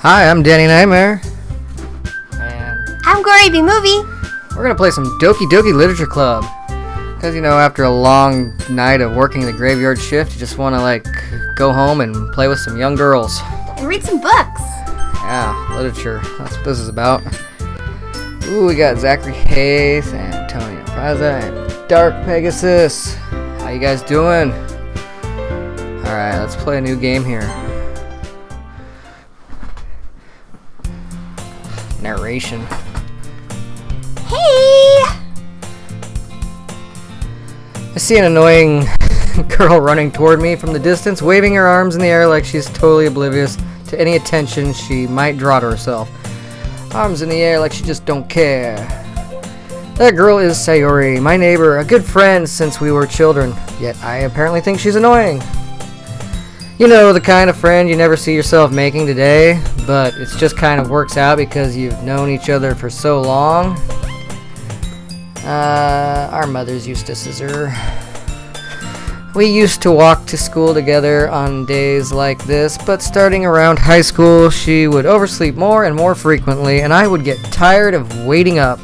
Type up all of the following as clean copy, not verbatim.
Hi, I'm Danny Nightmare. And I'm Gory the Movie. we're going to play some Doki Doki Literature Club. Because, you know, after a long night of working the graveyard shift, you just want to, go home and play with some young girls. And read some books. Yeah, literature. That's what this is about. Ooh, we got Zachary Hayes, Antonio Praza, and Dark Pegasus. How you guys doing? Alright, let's play a new game here. Narration. Hey! I see an annoying girl running toward me from the distance, waving her arms in the air like she's totally oblivious to any attention she might draw to herself. Arms in the air like she just don't care. That girl is Sayori, my neighbor, a good friend since we were children, yet I apparently think she's annoying. You know, the kind of friend you never see yourself making today, but it just kind of works out because you've known each other for so long. Our mothers used to scissor. We used to walk to school together on days like this, but starting around high school, she would oversleep more and more frequently, and I would get tired of waiting up.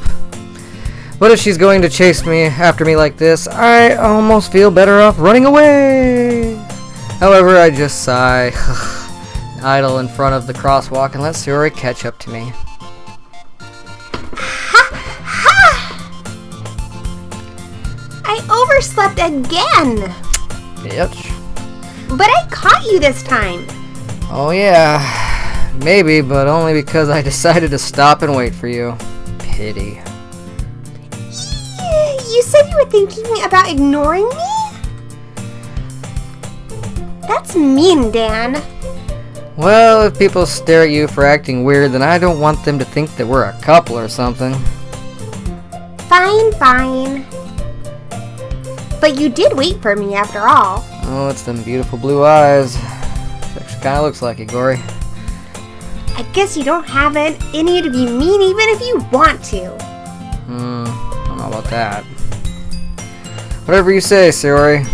But if she's going to chase me after me like this, I almost feel better off running away. However, I just sigh, idle in front of the crosswalk, and let Sayori catch up to me. I overslept again. Bitch. But I caught you this time. Oh yeah, maybe, but only because I decided to stop and wait for you. Pity. You said you were thinking about ignoring me? That's mean, Dan. Well, if people stare at you for acting weird, then I don't want them to think that we're a couple or something. Fine, fine. But you did wait for me after all. Oh, it's them beautiful blue eyes. Actually kind of looks like it, Gory. I guess you don't have it in you to be mean even if you want to. I don't know about that. Whatever you say, Sayori.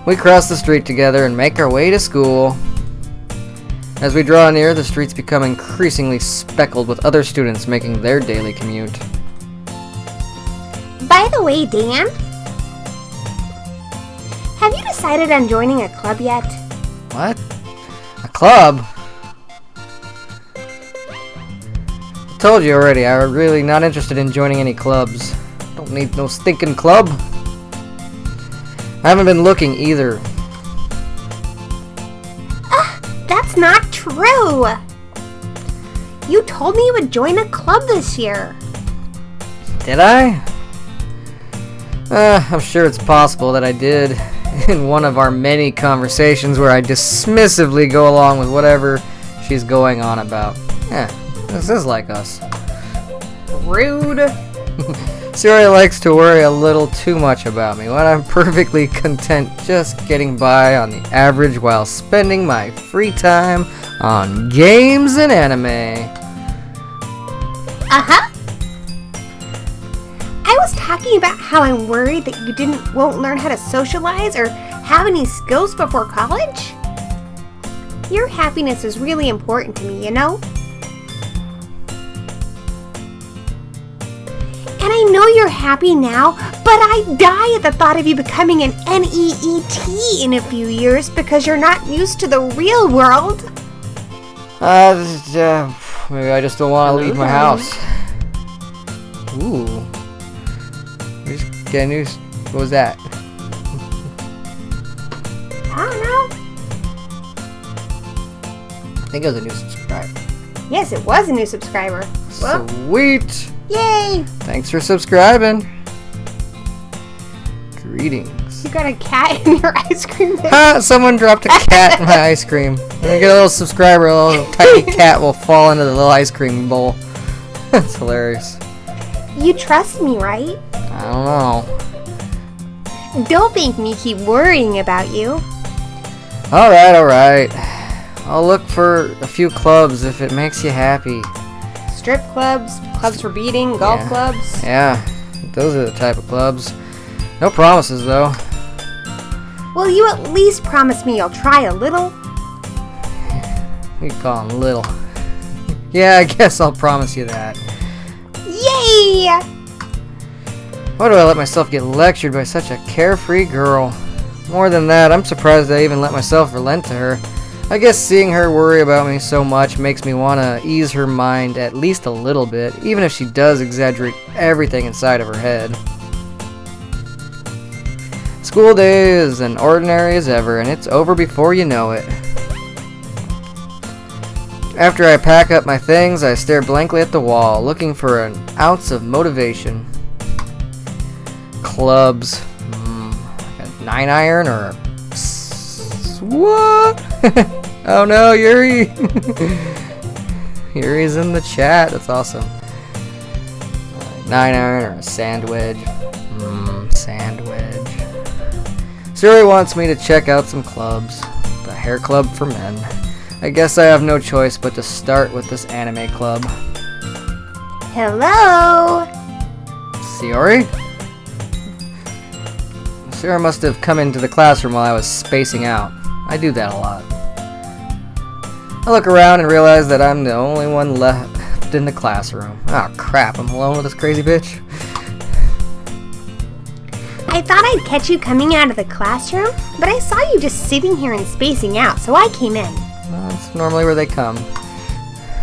We cross the street together and make our way to school. As we draw near, the streets become increasingly speckled with other students making their daily commute. By the way, Dan, have you decided on joining a club yet? What? A club? I told you already, I'm really not interested in joining any clubs. Don't need no stinking club. I haven't been looking either. That's not true. You told me you would join a club this year. Did I? I'm sure it's possible that I did in one of our many conversations where I dismissively go along with whatever she's going on about. Yeah, this is like us. Rude. Sayori likes to worry a little too much about me when I'm perfectly content just getting by on the average while spending my free time on games and anime. Uh-huh. I was talking about how I'm worried that you won't learn how to socialize or have any skills before college. Your happiness is really important to me, you know? And I know you're happy now, but I die at the thought of you becoming an NEET in a few years because you're not used to the real world. Maybe I just don't want to leave my house. Ooh. We just get a new... What was that? I don't know. I think it was a new subscriber. Yes, it was a new subscriber. Well, Sweet! yay! Thanks for subscribing. Greetings. You got a cat in your ice cream bowl. Ha! Someone dropped a cat in my ice cream. When I get a little subscriber, a little tiny cat will fall into the little ice cream bowl. That's hilarious. You trust me, right? I don't know. Don't make me keep worrying about you. Alright. I'll look for a few clubs if it makes you happy. Strip clubs, clubs for beating, golf clubs. Yeah, those are the type of clubs. No promises, though. Will you at least promise me you'll try a little? You call him little. Yeah, I guess I'll promise you that. Yay! Why do I let myself get lectured by such a carefree girl? More than that, I'm surprised I even let myself relent to her. I guess seeing her worry about me so much makes me want to ease her mind at least a little bit, even if she does exaggerate everything inside of her head. School day is as ordinary as ever, and it's over before you know it. After I pack up my things, I stare blankly at the wall, looking for an ounce of motivation. Clubs. A 9-iron or a... What? Oh no, Yuri! Yuri's in the chat. That's awesome. 9-iron or a sandwich. Sandwich. Yuri wants me to check out some clubs. The hair club for men. I guess I have no choice but to start with this anime club. Hello? Yuri? Sarah must have come into the classroom while I was spacing out. I do that a lot. I look around and realize that I'm the only one left in the classroom. Oh crap, I'm alone with this crazy bitch. I thought I'd catch you coming out of the classroom, but I saw you just sitting here and spacing out, so I came in. Well, that's normally where they come.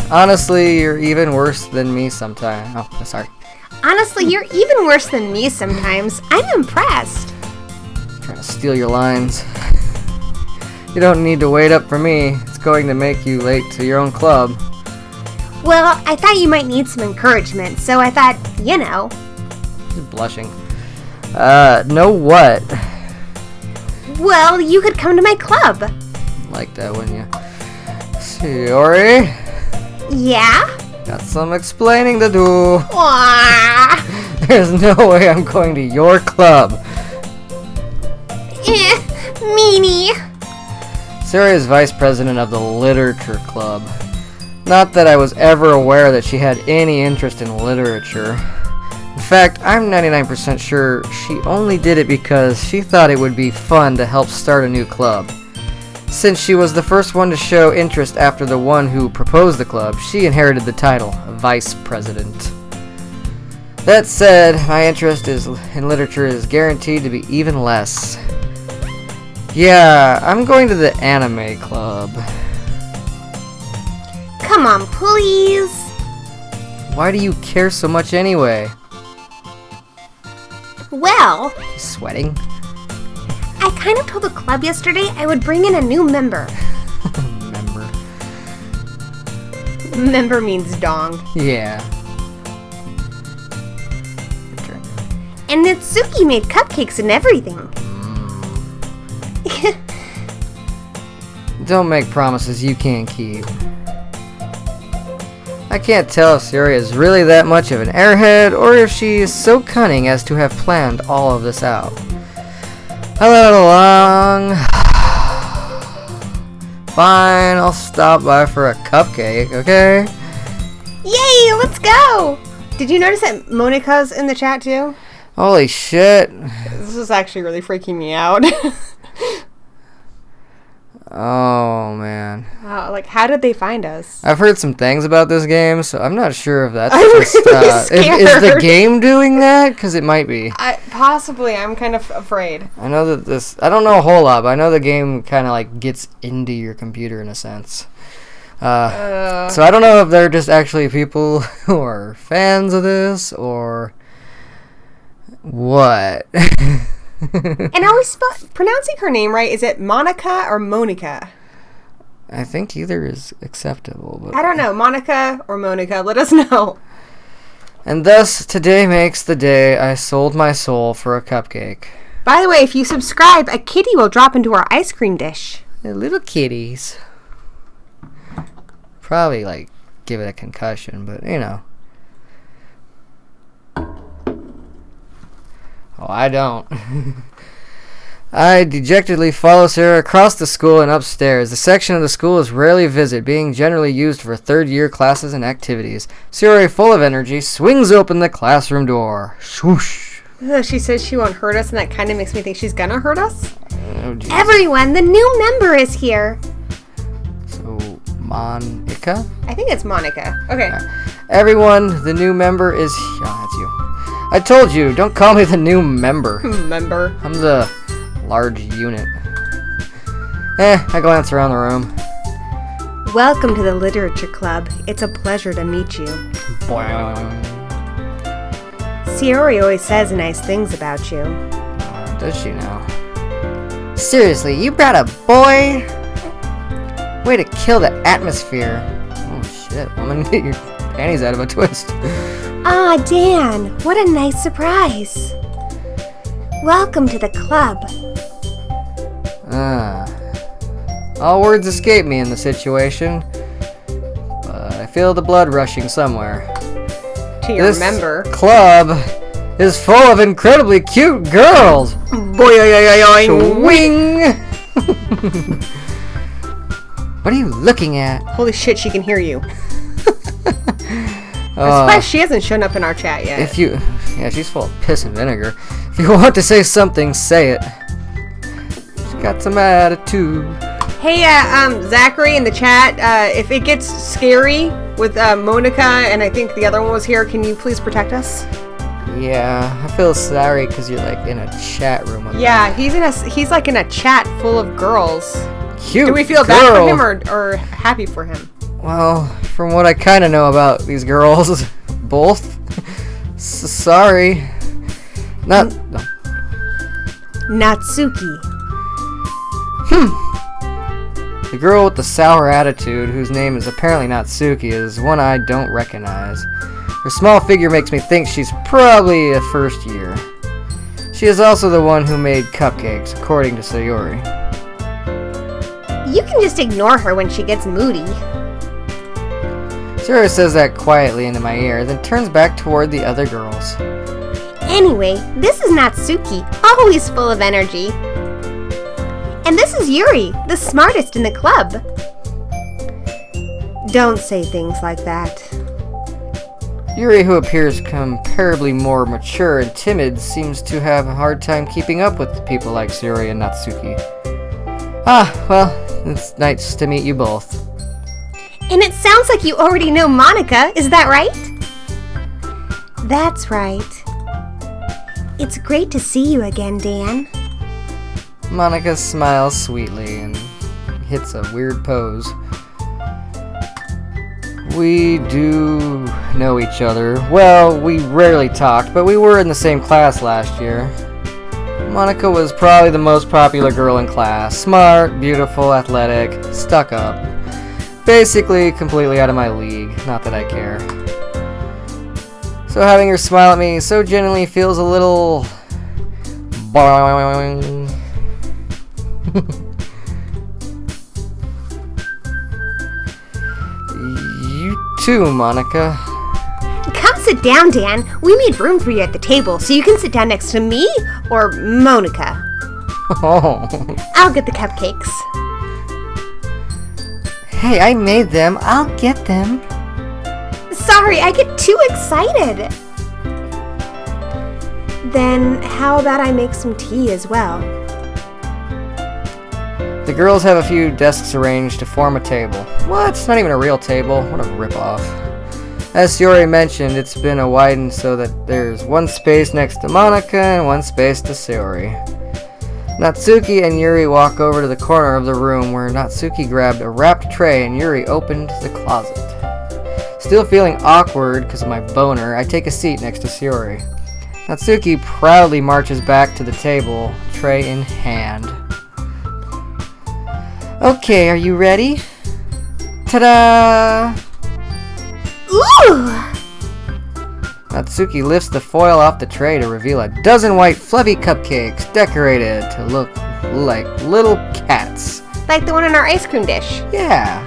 Honestly, you're even worse than me sometimes. Oh, sorry. Honestly, you're even worse than me sometimes. I'm impressed. Trying to steal your lines. You don't need to wait up for me. It's going to make you late to your own club. Well, I thought you might need some encouragement, so I thought, you know. She's blushing. Know what? Well, you could come to my club. Like that, wouldn't you? Yuri? Yeah? Got some explaining to do. Aww. There's no way I'm going to your club. Meanie. Sarah is vice president of the Literature Club. Not that I was ever aware that she had any interest in literature. In fact, I'm 99% sure she only did it because she thought it would be fun to help start a new club. Since she was the first one to show interest after the one who proposed the club, she inherited the title, Vice President. That said, my interest in literature is guaranteed to be even less. Yeah, I'm going to the anime club. Come on, please. Why do you care so much anyway? Well, She's sweating. I kind of told the club yesterday I would bring in a new member. Member. Member means dong. Yeah. And Natsuki made cupcakes and everything. Don't make promises you can't keep. I can't tell if Yuri is really that much of an airhead or if she is so cunning as to have planned all of this out. Hello, along. Fine, I'll stop by for a cupcake, okay? Yay, let's go! Did you notice that Monica's in the chat too? Holy shit. This is actually really freaking me out. Oh, man. Wow, like, how did they find us? I've heard some things about this game, so I'm not sure if that's I'm just... really scared. Is the game doing that? Because it might be. Possibly. I'm kind of afraid. I know that this... I don't know a whole lot, but I know the game kind of, like, gets into your computer in a sense. So I don't know if they're just actually people who are fans of this, or... what? And are we pronouncing her name right? Is it Monica or Monica? I think either is acceptable. But I don't know. Monica or Monica, let us know. And thus, today makes the day I sold my soul for a cupcake. By the way, if you subscribe, a kitty will drop into our ice cream dish. They're little kitties. Probably, like, give it a concussion, but, you know. Oh, I don't. I dejectedly follow Sarah across the school and upstairs. The section of the school is rarely visited, being generally used for third-year classes and activities. Sarah, full of energy, swings open the classroom door. Swoosh. She says she won't hurt us, and that kind of makes me think she's gonna hurt us. Oh, geez. Everyone, the new member is here. So, Monica? I think it's Monica. Okay. Everyone, the new member is... Oh, that's you. I told you, don't call me the new member. Member. I'm the large unit. I glance around the room. Welcome to the Literature Club. It's a pleasure to meet you. Boing. Sayori always says nice things about you. Does she now? Seriously, you brought a boy? Way to kill the atmosphere. Oh shit, woman, get your panties out of a twist. Ah, Dan, what a nice surprise. Welcome to the club. All words escape me in the situation, but I feel the blood rushing somewhere. To your member. This club is full of incredibly cute girls. Swing! What are you looking at? Holy shit, she can hear you. I'm surprised she hasn't shown up in our chat yet. Yeah, she's full of piss and vinegar. If you want to say something, say it. She's got some attitude. Hey, Zachary in the chat, if it gets scary with Monica and I think the other one was here, can you please protect us? Yeah, I feel sorry because you're like in a chat room. Yeah, he's like in a chat full of girls. Cute. Do we feel bad for him or happy for him? Well, from what I kind of know about these girls, both. Sorry. No. Natsuki. The girl with the sour attitude, whose name is apparently Natsuki, is one I don't recognize. Her small figure makes me think she's probably a first year. She is also the one who made cupcakes, according to Sayori. You can just ignore her when she gets moody. Sayori says that quietly into my ear, then turns back toward the other girls. Anyway, this is Natsuki, always full of energy. And this is Yuri, the smartest in the club. Don't say things like that. Yuri, who appears comparably more mature and timid, seems to have a hard time keeping up with people like Sayori and Natsuki. Ah, well, it's nice to meet you both. And it sounds like you already know Monica, is that right? That's right. It's great to see you again, Dan. Monica smiles sweetly and hits a weird pose. We do know each other. Well, we rarely talked, but we were in the same class last year. Monica was probably the most popular girl in class. Smart, beautiful, athletic, stuck up. Basically, completely out of my league. Not that I care. So having her smile at me so genuinely feels a little... boing. You too, Monica. Come sit down, Dan. We made room for you at the table, so you can sit down next to me or Monica. Oh. I'll get the cupcakes. Hey, I made them. I'll get them. Sorry, I get too excited. Then how about I make some tea as well? The girls have a few desks arranged to form a table. What? It's not even a real table. What a ripoff. As Yuri mentioned, it's been widened so that there's one space next to Monica and one space to Sayori. Natsuki and Yuri walk over to the corner of the room where Natsuki grabbed a wrapped tray and Yuri opened the closet. Still feeling awkward because of my boner, I take a seat next to Sayori. Natsuki proudly marches back to the table, tray in hand. Okay, are you ready? Ta-da! Ooh! Natsuki lifts the foil off the tray to reveal a dozen white fluffy cupcakes decorated to look like little cats. Like the one in our ice cream dish. Yeah.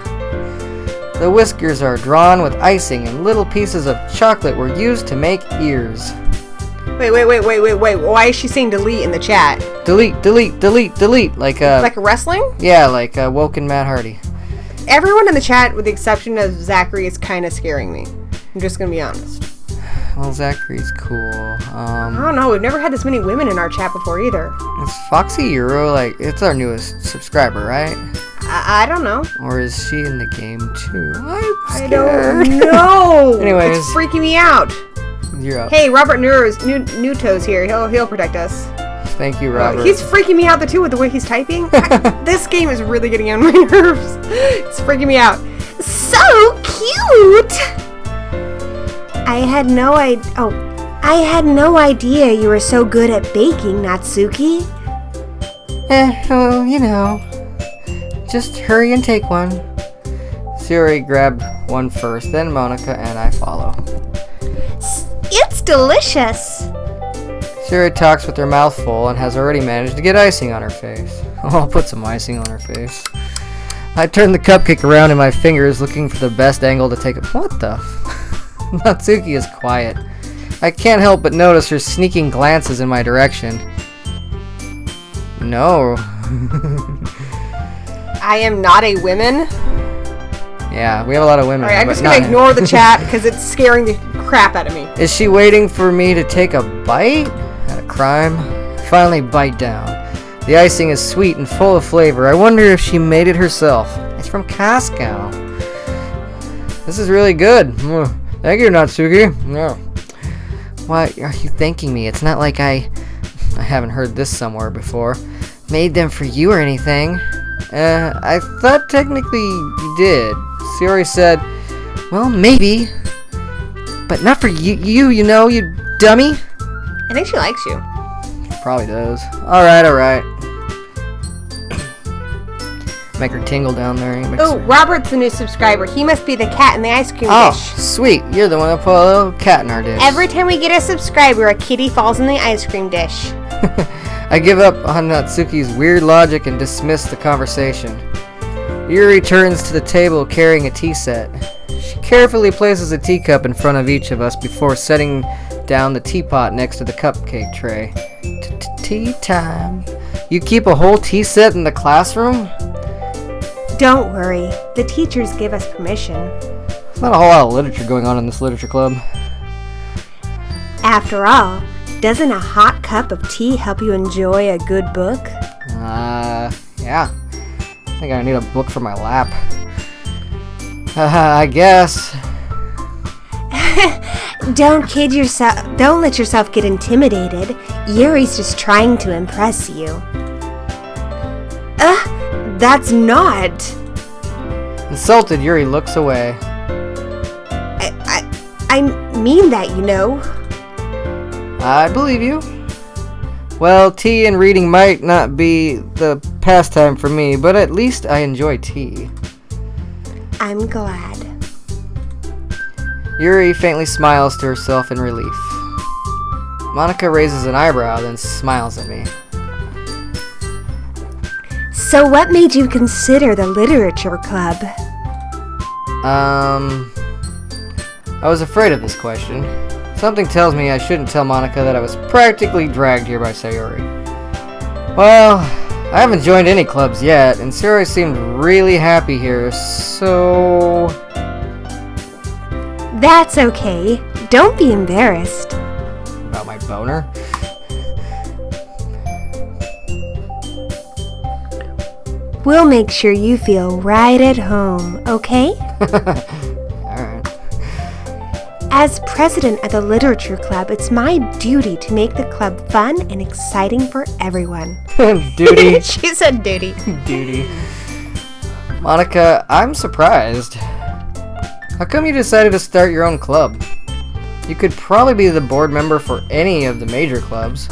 The whiskers are drawn with icing and little pieces of chocolate were used to make ears. Wait. Why is she saying delete in the chat? Delete. Like wrestling? Yeah, like Woken Matt Hardy. Everyone in the chat, with the exception of Zachary, is kind of scaring me. I'm just going to be honest. Well, Zachary's cool. I don't know. We've never had this many women in our chat before either. Is Foxy Euro, like, it's our newest subscriber, right? I don't know. Or is she in the game too? I don't know. Anyways. It's freaking me out. You're up. Hey, Robert Newto's here. He'll protect us. Thank you, Robert. He's freaking me out too with the way he's typing. This game is really getting on my nerves. It's freaking me out. So cute. I had no idea you were so good at baking, Natsuki. Well, you know. Just hurry and take one. Yuri grabbed one first, then Monica, and I follow. It's delicious. Yuri talks with her mouth full and has already managed to get icing on her face. Oh, I'll put some icing on her face. I turn the cupcake around in my fingers, looking for the best angle to take it. What the? Natsuki is quiet. I can't help but notice her sneaking glances in my direction. No. I am not a woman. Yeah, we have a lot of women. Alright, I'm just gonna ignore the chat because it's scaring the crap out of me. Is she waiting for me to take a bite? At a crime? Finally bite down. The icing is sweet and full of flavor. I wonder if she made it herself. It's from Costco. This is really good. Thank you, Natsuki. No. Why are you thanking me? It's not like I haven't heard this somewhere before. Made them for you or anything. I thought technically you did. Yuri said, well, maybe. But not for you, you know, you dummy. I think she likes you. Probably does. Alright. Make her tingle down there. Oh, Robert's the new subscriber. He must be the cat in the ice cream dish. Oh, sweet. You're the one that put a little cat in our dish. Every time we get a subscriber, a kitty falls in the ice cream dish. I give up on Natsuki's weird logic and dismiss the conversation. Yuri turns to the table carrying a tea set. She carefully places a teacup in front of each of us before setting down the teapot next to the cupcake tray. Tea time. You keep a whole tea set in the classroom? Don't worry. The teachers give us permission. There's not a whole lot of literature going on in this literature club. After all, doesn't a hot cup of tea help you enjoy a good book? Yeah. I think I need a book for my lap. I guess. Don't let yourself get intimidated. Yuri's just trying to impress you. That's not. Insulted, Yuri looks away. I mean that, you know. I believe you. Well, tea and reading might not be the pastime for me, but at least I enjoy tea. I'm glad. Yuri faintly smiles to herself in relief. Monica raises an eyebrow, then smiles at me. So what made you consider the literature club? I was afraid of this question. Something tells me I shouldn't tell Monica that I was practically dragged here by Sayori. Well, I haven't joined any clubs yet, and Sayori seemed really happy here, so... That's okay. Don't be embarrassed. About my boner? We'll make sure you feel right at home, okay? Alright. As president of the literature club, it's my duty to make the club fun and exciting for everyone. Duty. She said duty. Duty. Monica, I'm surprised. How come you decided to start your own club? You could probably be the board member for any of the major clubs.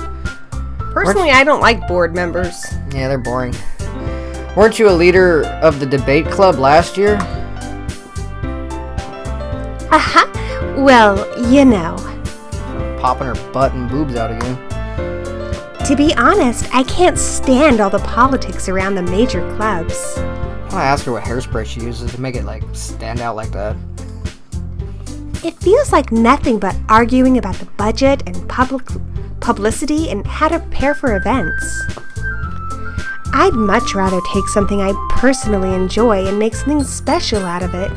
Personally, I don't like board members. Yeah, they're boring. Weren't you a leader of the debate club last year? Aha! Well, you know. Popping her butt and boobs out again. To be honest, I can't stand all the politics around the major clubs. I want to ask her what hairspray she uses to make it, like, stand out like that. It feels like nothing but arguing about the budget and publicity and how to prepare for events. I'd much rather take something I personally enjoy and make something special out of it.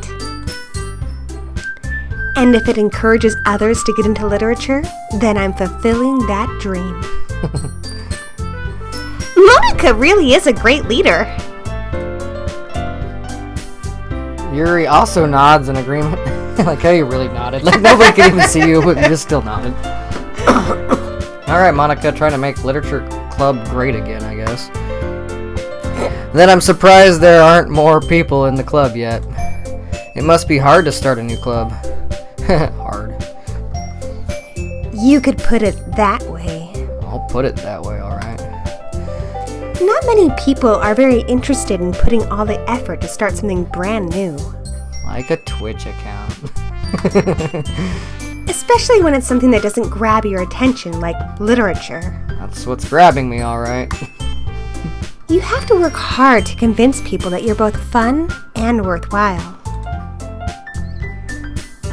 And if it encourages others to get into literature, then I'm fulfilling that dream. Monica really is a great leader. Yuri also nods in agreement. Like how you really nodded. Like nobody could even see you, but you just still nodded. Alright, Monica, trying to make literature club great again, I guess. Then I'm surprised there aren't more people in the club yet. It must be hard to start a new club. Hard. You could put it that way. I'll put it that way, alright. Not many people are very interested in putting all the effort to start something brand new. Like a Twitch account. Especially when it's something that doesn't grab your attention, like literature. That's what's grabbing me, alright. You have to work hard to convince people that you're both fun and worthwhile.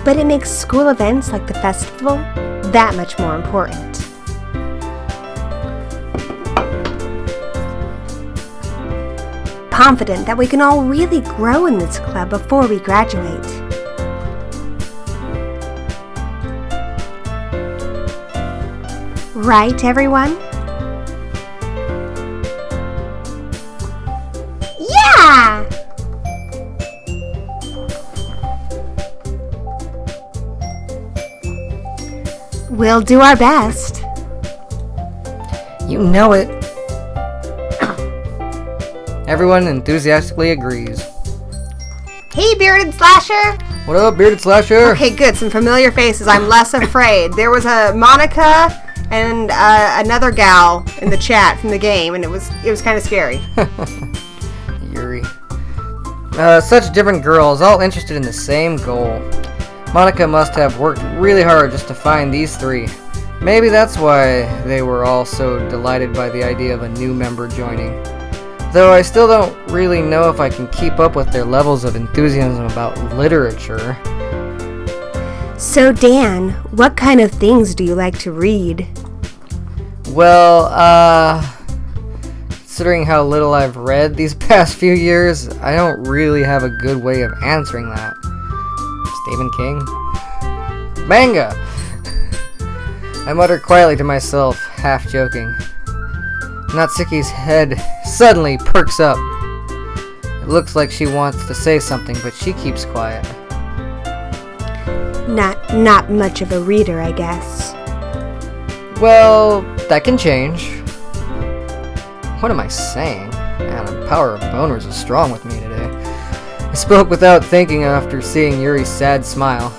But it makes school events like the festival that much more important. Confident that we can all really grow in this club before we graduate. Right, everyone? Yeah! We'll do our best. You know it. Everyone enthusiastically agrees. Hey, Bearded Slasher! What up, Bearded Slasher? Okay, good. Some familiar faces. I'm less afraid. There was a Monica and another gal in the chat from the game, and it was kind of scary. Yuri. Such different girls, all interested in the same goal. Monica must have worked really hard just to find these three. Maybe that's why they were all so delighted by the idea of a new member joining. Though I still don't really know if I can keep up with their levels of enthusiasm about literature. So, Dan, what kind of things do you like to read? Well, considering how little I've read these past few years, I don't really have a good way of answering that. Stephen King? Manga! I muttered quietly to myself, half joking. Natsuki's head suddenly perks up. It looks like she wants to say something, but she keeps quiet. Not much of a reader, I guess. Well, that can change. What am I saying? Man, the power of boners is strong with me today. I spoke without thinking after seeing Yuri's sad smile.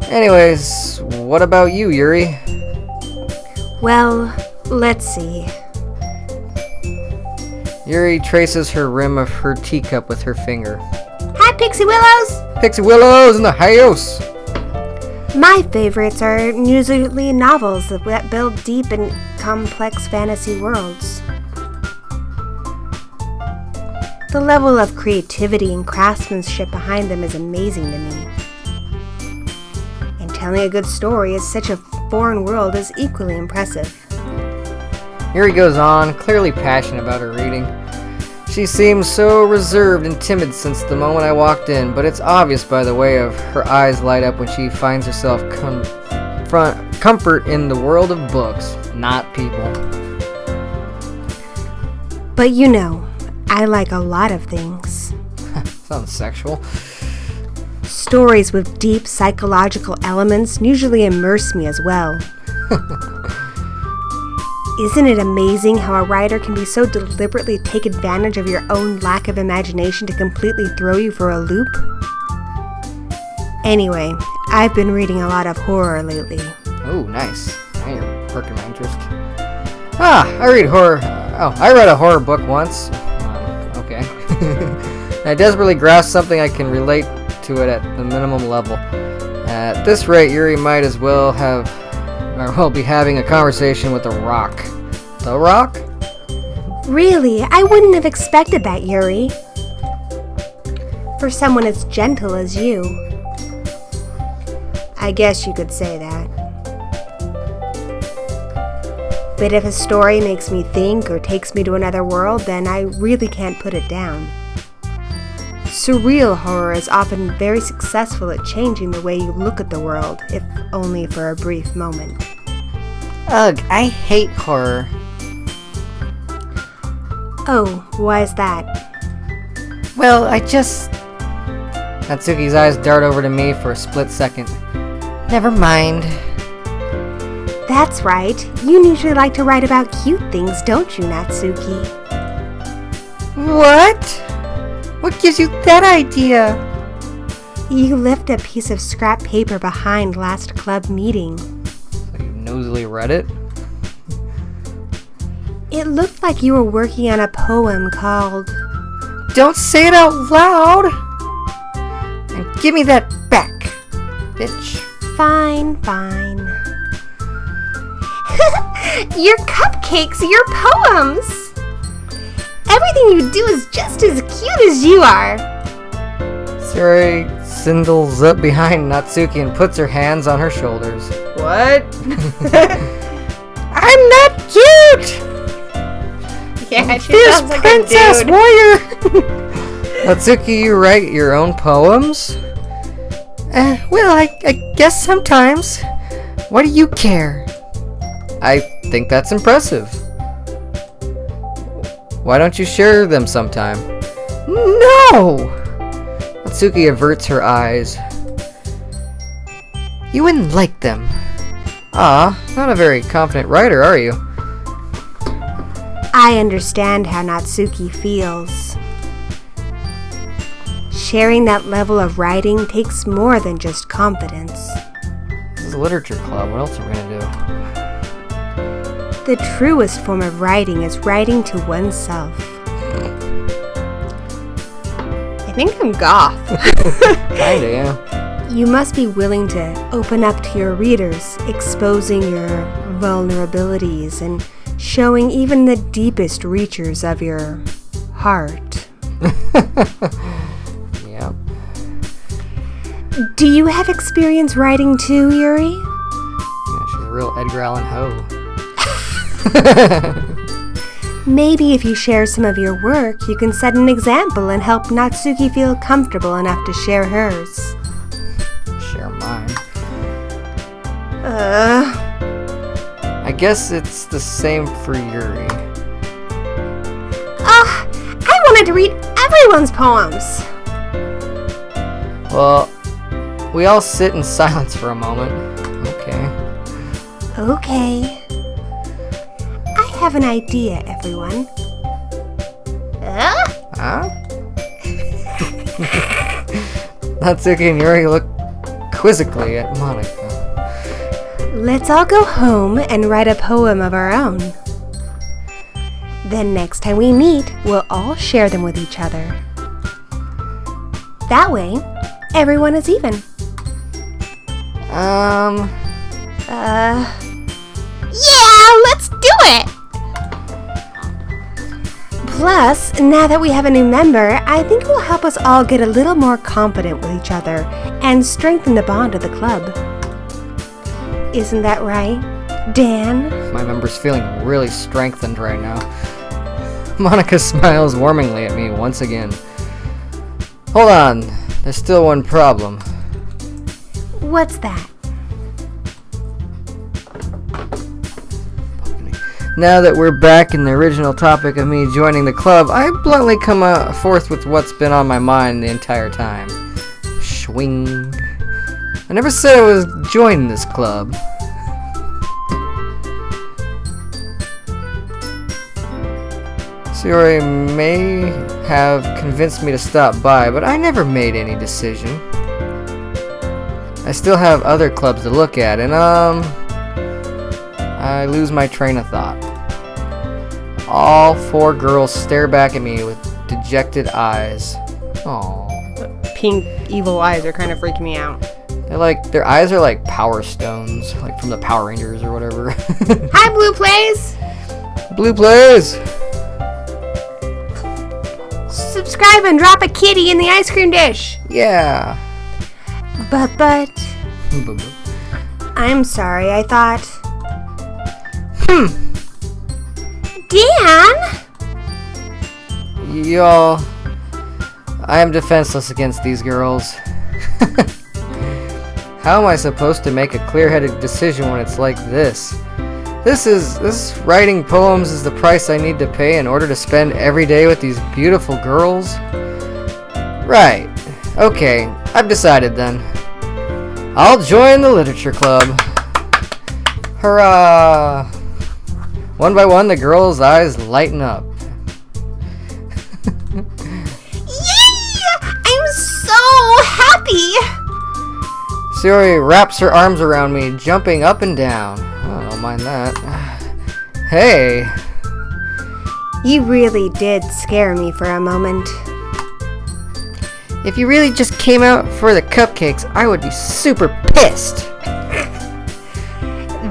Anyways, what about you, Yuri? Well, let's see. Yuri traces her rim of her teacup with her finger. Hi, Pixie Willows! Pixie Willows in the house! My favorites are usually novels that build deep and complex fantasy worlds. The level of creativity and craftsmanship behind them is amazing to me. And telling a good story in such a foreign world is equally impressive. Yuri goes on, clearly passionate about her reading. She seems so reserved and timid since the moment I walked in, but it's obvious by the way of her eyes light up when she finds herself comfort in the world of books, not people. But you know, I like a lot of things. Sounds sexual. Stories with deep psychological elements usually immerse me as well. Isn't it amazing how a writer can be so deliberately take advantage of your own lack of imagination to completely throw you for a loop? Anyway, I've been reading a lot of horror lately. Oh, nice. Now you're perking my interest. I read horror. I read a horror book once. Okay. I desperately grasp something I can relate to it at the minimum level. At this rate, Yuri might as well be having a conversation with the Rock. The Rock? Really? I wouldn't have expected that, Yuri. For someone as gentle as you. I guess you could say that. But if a story makes me think or takes me to another world, then I really can't put it down. Surreal horror is often very successful at changing the way you look at the world, if only for a brief moment. Ugh, I hate horror. Oh, why is that? Well, Natsuki's eyes dart over to me for a split second. Never mind. That's right. You usually like to write about cute things, don't you, Natsuki? What? What gives you that idea? You left a piece of scrap paper behind last club meeting. So you nosily read it? It looked like you were working on a poem called... Don't say it out loud! And give me that back, bitch. Fine. Your cupcakes are your poems! Everything you do is just as cute as you are! Suri sindles up behind Natsuki and puts her hands on her shoulders. What? I'm not cute! Yeah, she Fierce sounds like princess a dude. warrior! Natsuki, you write your own poems? Well, I guess sometimes. Why do you care? I think that's impressive. Why don't you share them sometime? No! Natsuki averts her eyes. You wouldn't like them. Not a very confident writer, are you? I understand how Natsuki feels. Sharing that level of writing takes more than just confidence. This is a literature club. What else are we gonna do? The truest form of writing is writing to oneself. I think I'm goth. Kinda, yeah. You must be willing to open up to your readers, exposing your vulnerabilities and showing even the deepest reaches of your heart. Yep. Do you have experience writing too, Yuri? Yeah, she's a real Edgar Allan Poe. Maybe if you share some of your work, you can set an example and help Natsuki feel comfortable enough to share hers. Share mine. I guess it's the same for Yuri. I wanted to read everyone's poems. Well, we all sit in silence for a moment. Okay. I have an idea, everyone. Huh? Natsuki and Yuri look quizzically at Monica. Let's all go home and write a poem of our own. Then next time we meet, we'll all share them with each other. That way, everyone is even. Yeah, let's do it! Plus, now that we have a new member, I think it will help us all get a little more confident with each other and strengthen the bond of the club. Isn't that right, Dan? My member's feeling really strengthened right now. Monica smiles warmingly at me once again. Hold on, there's still one problem. What's that? Now that we're back in the original topic of me joining the club, I bluntly come forth with what's been on my mind the entire time. Swing. I never said I was joining this club. Yuri may have convinced me to stop by, but I never made any decision. I still have other clubs to look at, and I lose my train of thought. All four girls stare back at me with dejected eyes. Aww. Pink evil eyes are kind of freaking me out. Their eyes are like power stones, like from the Power Rangers or whatever. Hi, Blue Plays! Blue Plays! Subscribe and drop a kitty in the ice cream dish. Yeah. But, I'm sorry, I thought... Dan? Y'all I am defenseless against these girls. How am I supposed to make a clear-headed decision when it's like this? This writing poems is the price I need to pay in order to spend every day with these beautiful girls? Right. Okay, I've decided then. I'll join the literature club. Hurrah! One by one, the girls' eyes lighten up. Yay! I'm so happy! Yuri wraps her arms around me, jumping up and down. Oh, I don't mind that. Hey! You really did scare me for a moment. If you really just came out for the cupcakes, I would be super pissed.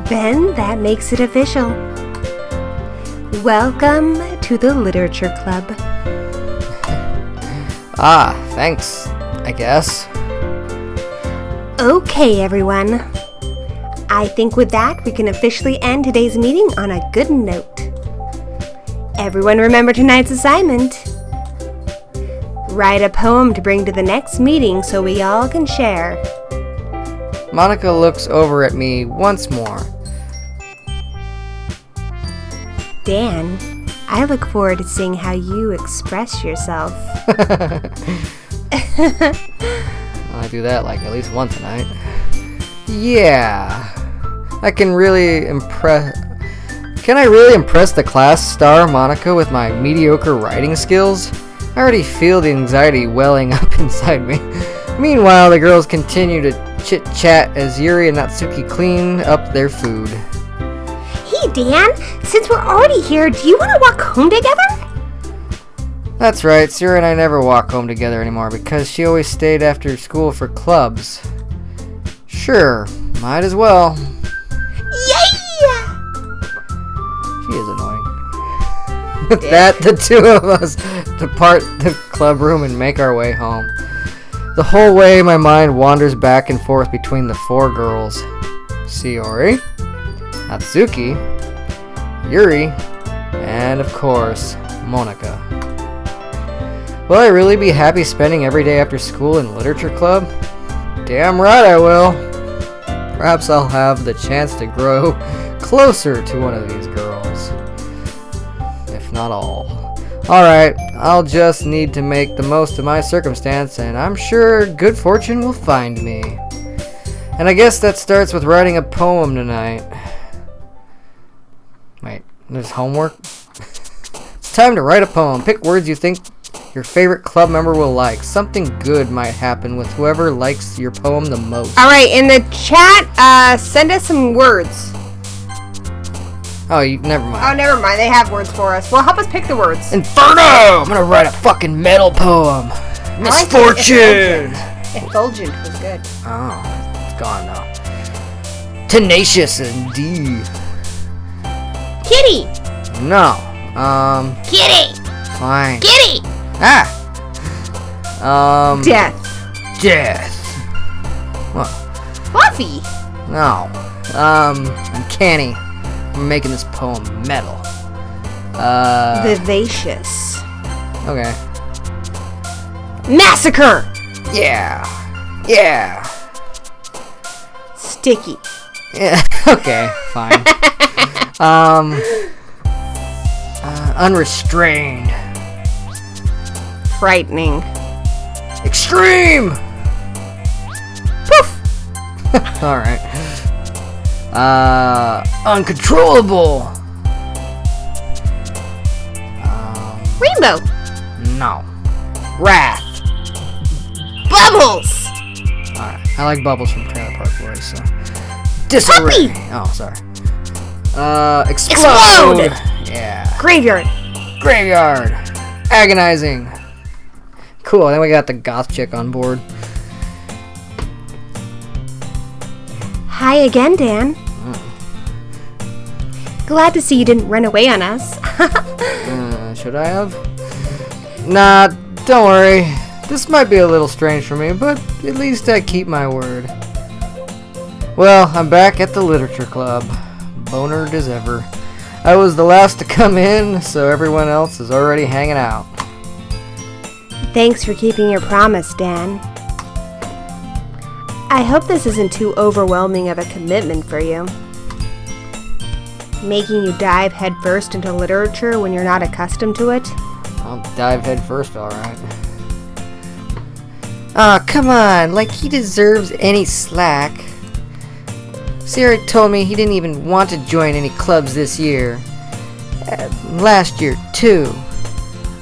Then that makes it official. Welcome to the Literature Club. Ah, thanks, I guess. Okay, everyone. I think with that, we can officially end today's meeting on a good note. Everyone remember tonight's assignment. Write a poem to bring to the next meeting so we all can share. Monica looks over at me once more. Dan, I look forward to seeing how you express yourself. I do that like at least once a night. Yeah. Can I really impress the class star Monica with my mediocre writing skills? I already feel the anxiety welling up inside me. Meanwhile, the girls continue to chit-chat as Yuri and Natsuki clean up their food. Hey Dan, since we're already here, do you want to walk home together? That's right, Sarah and I never walk home together anymore because she always stayed after school for clubs. Sure, might as well. Yay! She is annoying. With that, the two of us depart the club room and make our way home. The whole way, my mind wanders back and forth between the four girls. Yuri, Natsuki, Yuri, and of course, Monica. Will I really be happy spending every day after school in literature club? Damn right I will. Perhaps I'll have the chance to grow closer to one of these girls. If not all. Alright, I'll just need to make the most of my circumstance, and I'm sure good fortune will find me. And I guess that starts with writing a poem tonight. Wait, there's homework? It's time to write a poem. Pick words you think your favorite club member will like. Something good might happen with whoever likes your poem the most. Alright, in the chat, send us some words. Oh, never mind. Oh, never mind. They have words for us. Well, help us pick the words. Inferno! I'm gonna write a fucking metal poem. Misfortune! Effulgent was good. Oh, it's gone now. Tenacious indeed. Kitty! No. Kitty! Fine. Kitty! Ah! Death. Death. What? Fluffy. No. Uncanny. I'm making this poem metal. Vivacious. Okay. Massacre! Yeah. Yeah. Sticky. Yeah. Okay. Fine. Unrestrained. Frightening. Extreme! Poof! Alright. Uncontrollable. Rainbow. No. Wrath. Bubbles. Alright. I like Bubbles from Trailer Park Boys, so. Disarray. Oh, sorry. Explode. Yeah. Graveyard. Graveyard. Agonizing. Cool, then we got the goth chick on board. Hi again, Dan. Glad to see you didn't run away on us. Should I have? Nah, don't worry. This might be a little strange for me, but at least I keep my word. Well, I'm back at the literature club. Bonered as ever. I was the last to come in, so everyone else is already hanging out. Thanks for keeping your promise, Dan. I hope this isn't too overwhelming of a commitment for you. Making you dive headfirst into literature when you're not accustomed to it? I'll dive head first, alright. Aw, come on, like he deserves any slack. Sierra told me he didn't even want to join any clubs this year. Last year, too.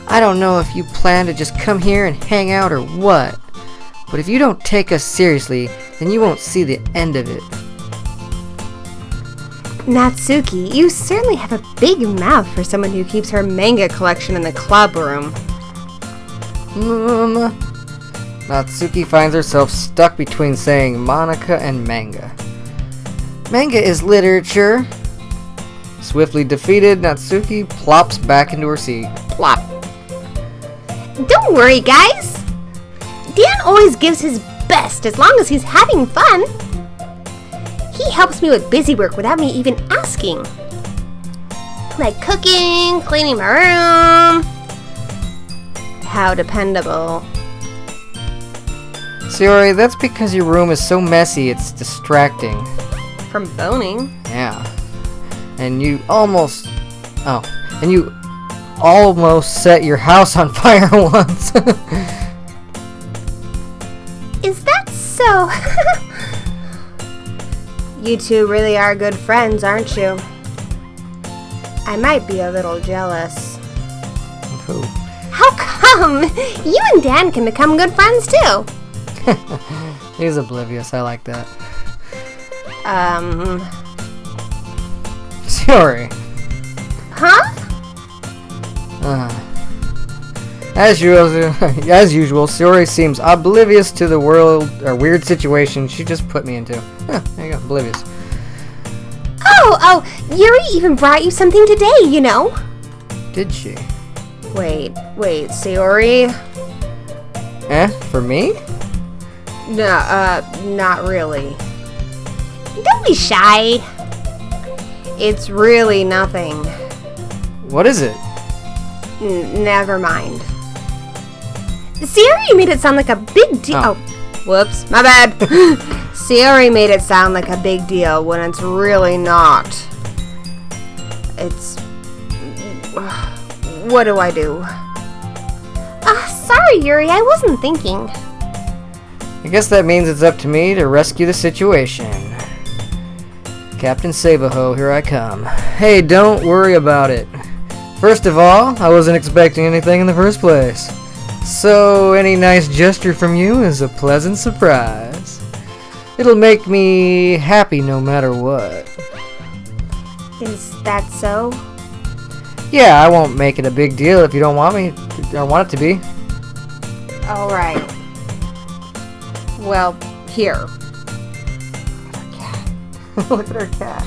I don't know if you plan to just come here and hang out or what, but if you don't take us seriously, then you won't see the end of it. Natsuki, you certainly have a big mouth for someone who keeps her manga collection in the club room. Natsuki finds herself stuck between saying Monica and manga. Manga is literature. Swiftly defeated, Natsuki plops back into her seat. Plop. Don't worry, guys. Dan always gives his best as long as he's having fun. He helps me with busy work without me even asking. Like cooking, cleaning my room. How dependable. Yuri, that's because your room is so messy it's distracting. From boning? Yeah. And you almost set your house on fire once. Is that so? You two really are good friends, aren't you? I might be a little jealous. Who? How come? You and Dan can become good friends too. He's oblivious, I like that. Sorry. Huh? As usual, Yuri seems oblivious to the world or weird situation she just put me into. There you go, oblivious. Oh, Yuri even brought you something today, you know. Did she? Wait, Sayori? For me? No, not really. Don't be shy. It's really nothing. What is it? Never mind. Sayori made it sound like a big deal. Oh, whoops, my bad. Sayori made it sound like a big deal when it's really not. It's... What do I do? Sorry, Yuri, I wasn't thinking. I guess that means it's up to me to rescue the situation. Captain Sabaho, here I come. Hey, don't worry about it. First of all, I wasn't expecting anything in the first place. So, any nice gesture from you is a pleasant surprise. It'll make me happy no matter what. Is that so? Yeah, I won't make it a big deal if you don't want me or want it to be. Alright. Well, here. Look at our cat.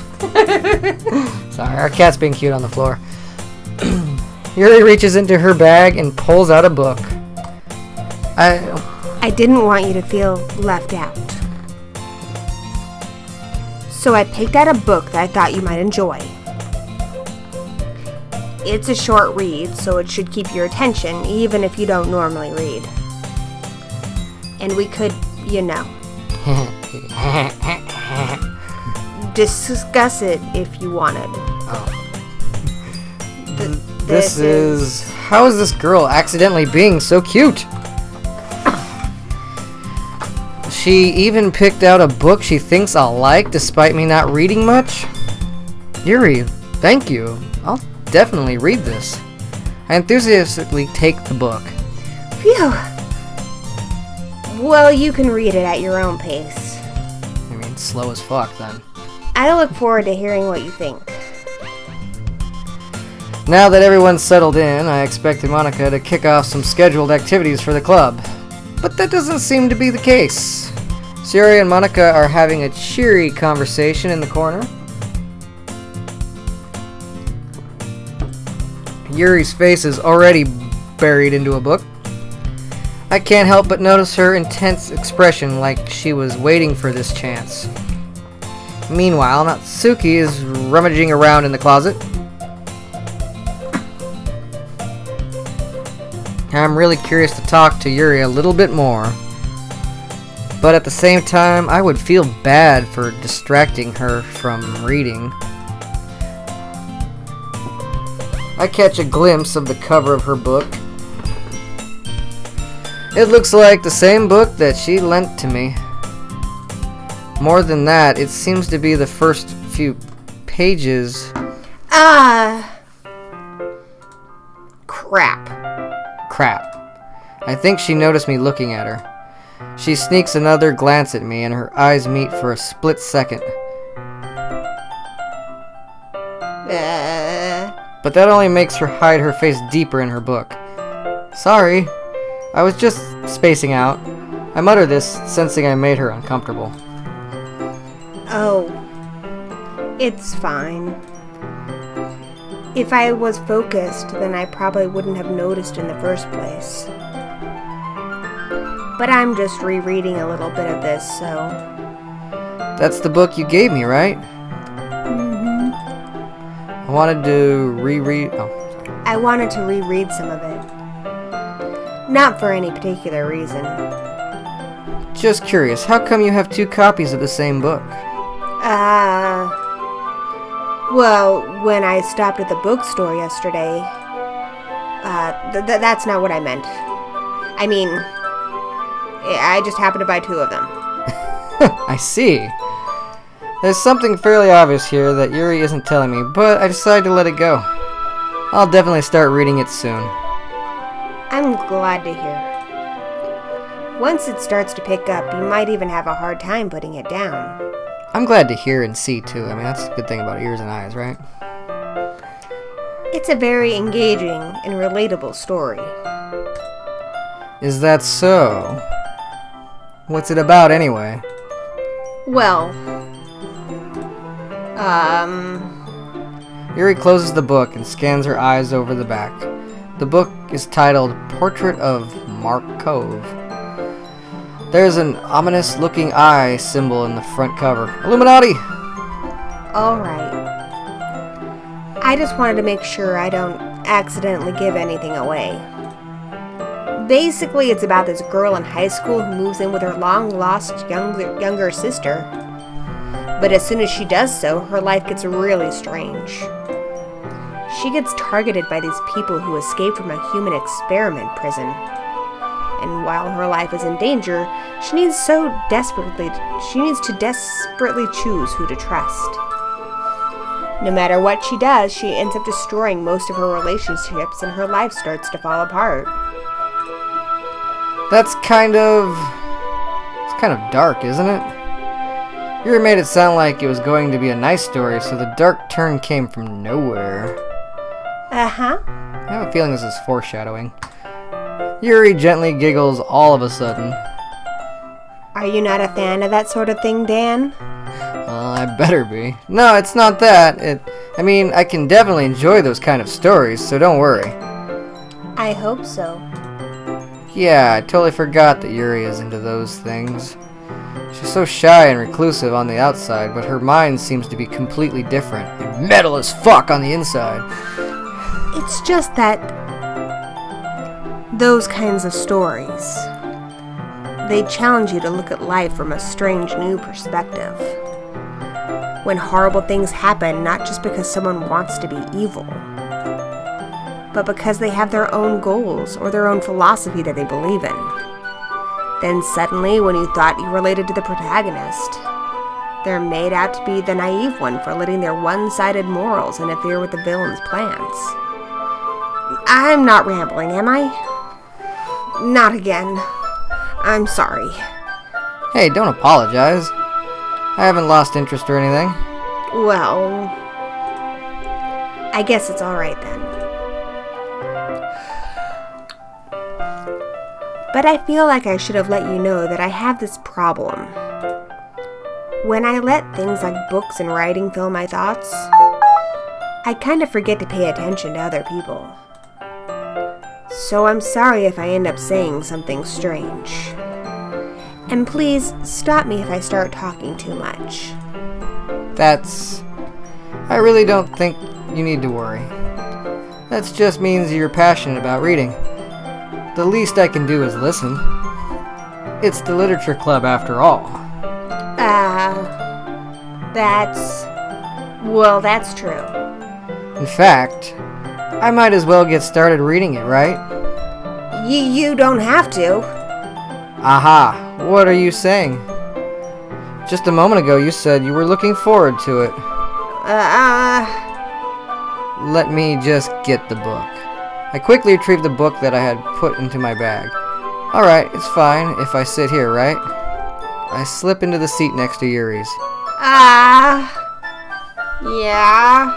Sorry, our cat's being cute on the floor. Yuri reaches into her bag and pulls out a book. I didn't want you to feel left out. So I picked out a book that I thought you might enjoy. It's a short read, so it should keep your attention, even if you don't normally read. And we could, discuss it if you wanted. Oh. This is... How is this girl accidentally being so cute? She even picked out a book she thinks I'll like despite me not reading much? Yuri, thank you. I'll definitely read this. I enthusiastically take the book. Phew. Well, you can read it at your own pace. I mean, slow as fuck then. I look forward to hearing what you think. Now that everyone's settled in, I expected Monica to kick off some scheduled activities for the club. But that doesn't seem to be the case. Yuri and Monica are having a cheery conversation in the corner. Yuri's face is already buried into a book. I can't help but notice her intense expression like she was waiting for this chance. Meanwhile, Natsuki is rummaging around in the closet. I'm really curious to talk to Yuri a little bit more. But at the same time, I would feel bad for distracting her from reading. I catch a glimpse of the cover of her book. It looks like the same book that she lent to me. More than that, it seems to be the first few pages. Crap. I think she noticed me looking at her. She sneaks another glance at me and her eyes meet for a split second. But that only makes her hide her face deeper in her book. Sorry, I was just spacing out. I mutter this, sensing I made her uncomfortable. Oh, it's fine. If I was focused, then I probably wouldn't have noticed in the first place. But I'm just rereading a little bit of this, so... That's the book you gave me, right? Mm-hmm. I wanted to reread... I wanted to reread some of it. Not for any particular reason. Just curious, how come you have 2 copies of the same book? Well, when I stopped at the bookstore yesterday... that's not what I meant. I mean... I just happened to buy 2 of them. I see. There's something fairly obvious here that Yuri isn't telling me, but I decided to let it go. I'll definitely start reading it soon. I'm glad to hear. Once it starts to pick up, you might even have a hard time putting it down. I'm glad to hear and see, too. I mean, that's a good thing about ears and eyes, right? It's a very engaging and relatable story. Is that so? What's it about, anyway? Well, Yuri closes the book and scans her eyes over the back. The book is titled Portrait of Mark Cove. There's an ominous-looking eye symbol in the front cover. Illuminati! Alright. I just wanted to make sure I don't accidentally give anything away. Basically, it's about this girl in high school who moves in with her long-lost younger sister. But as soon as she does so, her life gets really strange. She gets targeted by these people who escaped from a human experiment prison. And while her life is in danger, she needs to desperately choose who to trust. No matter what she does, she ends up destroying most of her relationships and her life starts to fall apart. It's kind of dark, isn't it? Yuri made it sound like it was going to be a nice story, so the dark turn came from nowhere. Uh-huh. I have a feeling this is foreshadowing. Yuri gently giggles all of a sudden. Are you not a fan of that sort of thing, Dan? I better be. No, it's not that. I can definitely enjoy those kind of stories, so don't worry. I hope so. Yeah, I totally forgot that Yuri is into those things. She's so shy and reclusive on the outside, but her mind seems to be completely different and metal as fuck on the inside. It's just that those kinds of stories, they challenge you to look at life from a strange new perspective. When horrible things happen, not just because someone wants to be evil, but because they have their own goals or their own philosophy that they believe in. Then suddenly, when you thought you related to the protagonist, they're made out to be the naive one for letting their one-sided morals interfere with the villain's plans. I'm not rambling, am I? Not again. I'm sorry. Hey, don't apologize. I haven't lost interest or anything. Well, I guess it's alright then. But I feel like I should have let you know that I have this problem. When I let things like books and writing fill my thoughts, I kind of forget to pay attention to other people. So I'm sorry if I end up saying something strange. And please, stop me if I start talking too much. I really don't think you need to worry. That just means you're passionate about reading. the least I can do is listen. It's the literature club after all. That's true. In fact, I might as well get started reading it, right? You don't have to. Aha, what are you saying? Just a moment ago you said you were looking forward to it. Let me just get the book. I quickly retrieved the book that I had put into my bag. Alright, it's fine if I sit here, right? I slip into the seat next to Yuri's. Yeah.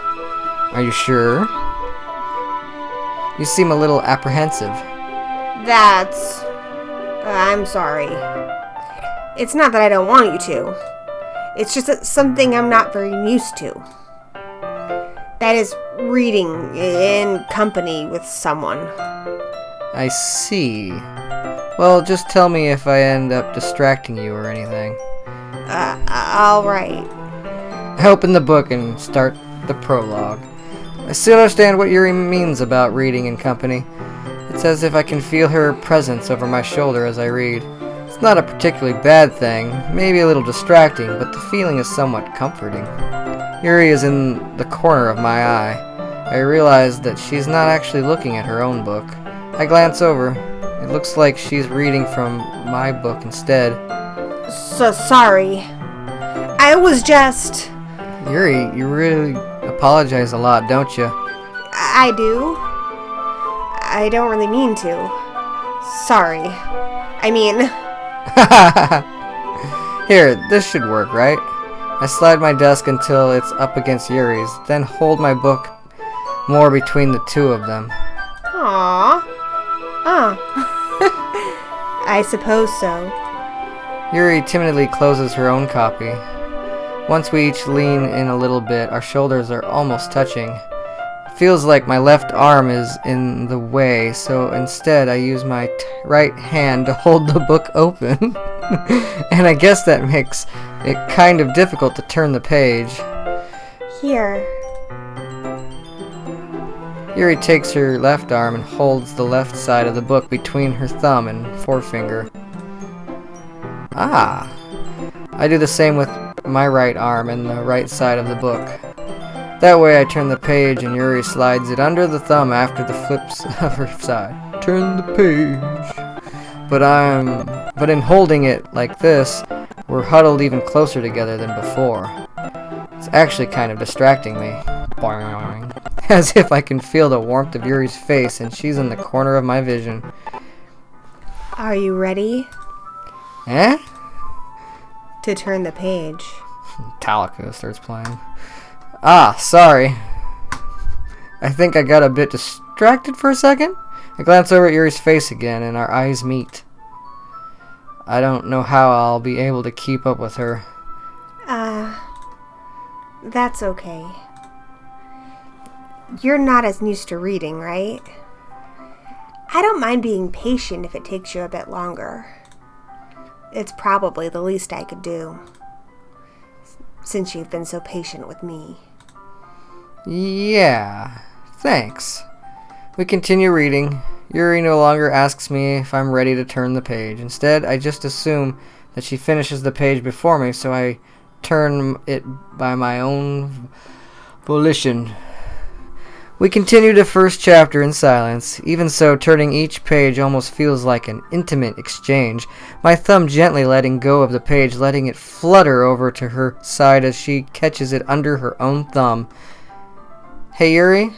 Are you sure? You seem a little apprehensive. I'm sorry. It's not that I don't want you to. It's just that something I'm not very used to. That is reading in company with someone. I see. Well, just tell me if I end up distracting you or anything. Alright. I open the book and start the prologue. I still understand what Yuri means about reading in company. It's as if I can feel her presence over my shoulder as I read. It's not a particularly bad thing, maybe a little distracting, but the feeling is somewhat comforting. Yuri is in the corner of my eye. I realize that she's not actually looking at her own book. I glance over. It looks like she's reading from my book instead. So sorry. I was just... Yuri, you really apologize a lot, don't you? I do. I don't really mean to. Sorry. I mean... Here, this should work, right? I slide my desk until it's up against Yuri's, then hold my book more between the two of them. Aww. Oh. I suppose so. Yuri timidly closes her own copy. Once we each lean in a little bit, our shoulders are almost touching. It feels like my left arm is in the way, so instead I use my right hand to hold the book open. And I guess that makes it kind of difficult to turn the page. Here. Yuri takes her left arm and holds the left side of the book between her thumb and forefinger. Ah! I do the same with my right arm and the right side of the book. That way I turn the page and Yuri slides it under the thumb after the flips of her side. Turn the page. But in holding it like this, we're huddled even closer together than before. It's actually kind of distracting me. Boing. As if I can feel the warmth of Yuri's face and she's in the corner of my vision. Are you ready? Eh? To turn the page. Metallica starts playing. Ah, sorry. I think I got a bit distracted for a second. I glance over at Yuri's face again and our eyes meet. I don't know how I'll be able to keep up with her. That's okay. You're not as used to reading, right? I don't mind being patient if it takes you a bit longer. It's probably the least I could do, since you've been so patient with me. Yeah, thanks. We continue reading. Yuri no longer asks me if I'm ready to turn the page. Instead, I just assume that she finishes the page before me, so I turn it by my own volition. We continue the first chapter in silence. Even so, turning each page almost feels like an intimate exchange. My thumb gently letting go of the page, letting it flutter over to her side as she catches it under her own thumb. Hey Yuri,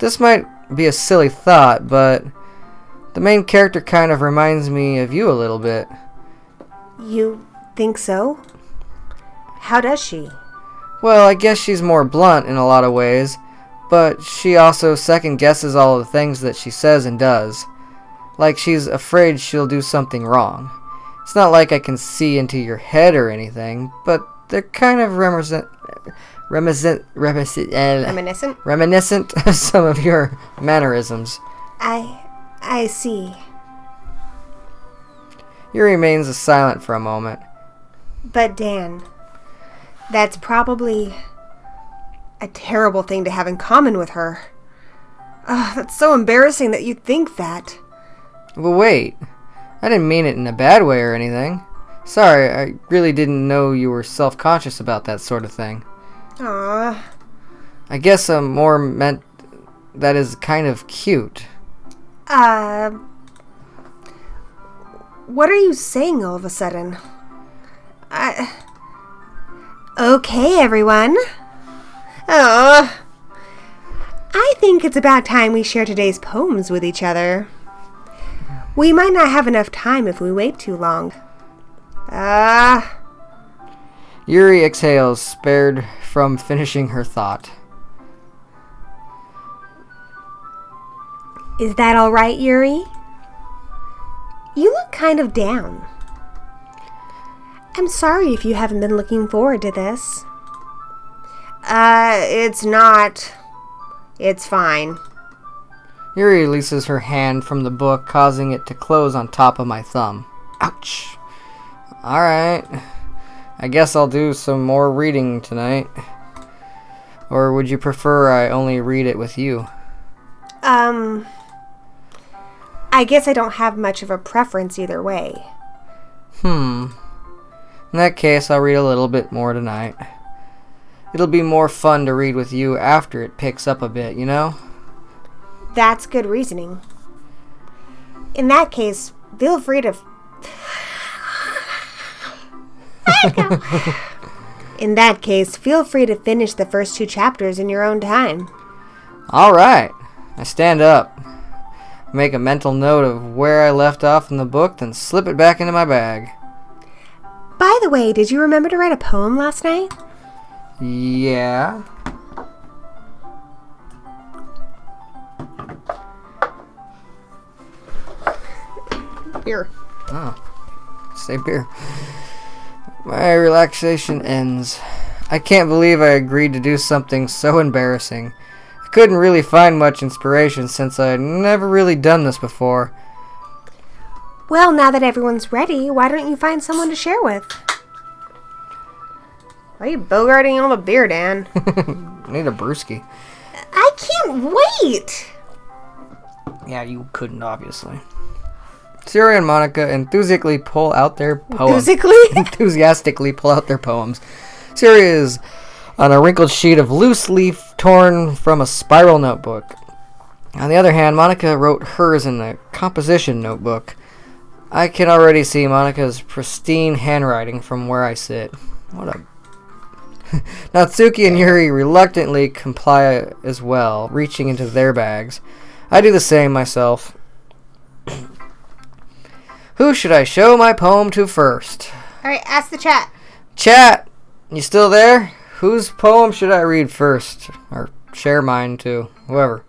this might be a silly thought, but the main character kind of reminds me of you a little bit. You think so? How does she? Well, I guess she's more blunt in a lot of ways, but she also second guesses all of the things that she says and does. Like she's afraid she'll do something wrong. It's not like I can see into your head or anything, but they're kind of reminiscent of some of your mannerisms. I see. Yuri remains silent for a moment. But Dan, that's probably a terrible thing to have in common with her. That's so embarrassing that you think that. But wait, I didn't mean it in a bad way or anything. Sorry, I really didn't know you were self-conscious about that sort of thing. Aww. I guess I more meant that is kind of cute. What are you saying all of a sudden? Okay, everyone. Oh, I think it's about time we share today's poems with each other. We might not have enough time if we wait too long. Yuri exhales, spared from finishing her thought. Is that all right, Yuri? You look kind of down. I'm sorry if you haven't been looking forward to this. It's not. It's fine. Yuri releases her hand from the book, causing it to close on top of my thumb. Ouch. Alright. I guess I'll do some more reading tonight. Or would you prefer I only read it with you? I guess I don't have much of a preference either way. In that case, I'll read a little bit more tonight. It'll be more fun to read with you after it picks up a bit, you know? That's good reasoning. In that case, feel free to... In that case, feel free to finish the first 2 chapters in your own time. Alright. I stand up. Make a mental note of where I left off in the book, then slip it back into my bag. By the way, did you remember to write a poem last night? Yeah. Beer. Oh. Say beer. My relaxation ends. I can't believe I agreed to do something so embarrassing. I couldn't really find much inspiration since I'd never really done this before. Well, now that everyone's ready, why don't you find someone to share with? Why are you bogarting all the beer, Dan? I need a brewski. I can't wait! Yeah, you couldn't, obviously. Siri and Monica enthusiastically pull out their poems. Enthusiastically pull out their poems. Siri is on a wrinkled sheet of loose leaf torn from a spiral notebook. On the other hand, Monica wrote hers in a composition notebook. I can already see Monica's pristine handwriting from where I sit. What a... Natsuki and Yuri reluctantly comply as well, reaching into their bags. I do the same myself. Who should I show my poem to first? Alright, ask the chat. Chat! You still there? Whose poem should I read first? Or share mine to whoever.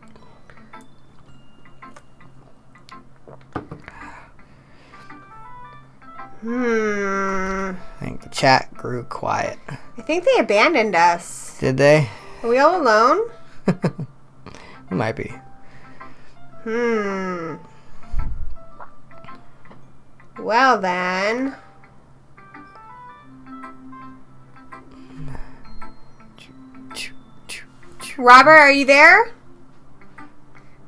I think the chat grew quiet. I think they abandoned us. Did they? Are we all alone? It might be. Well then. Robert, are you there?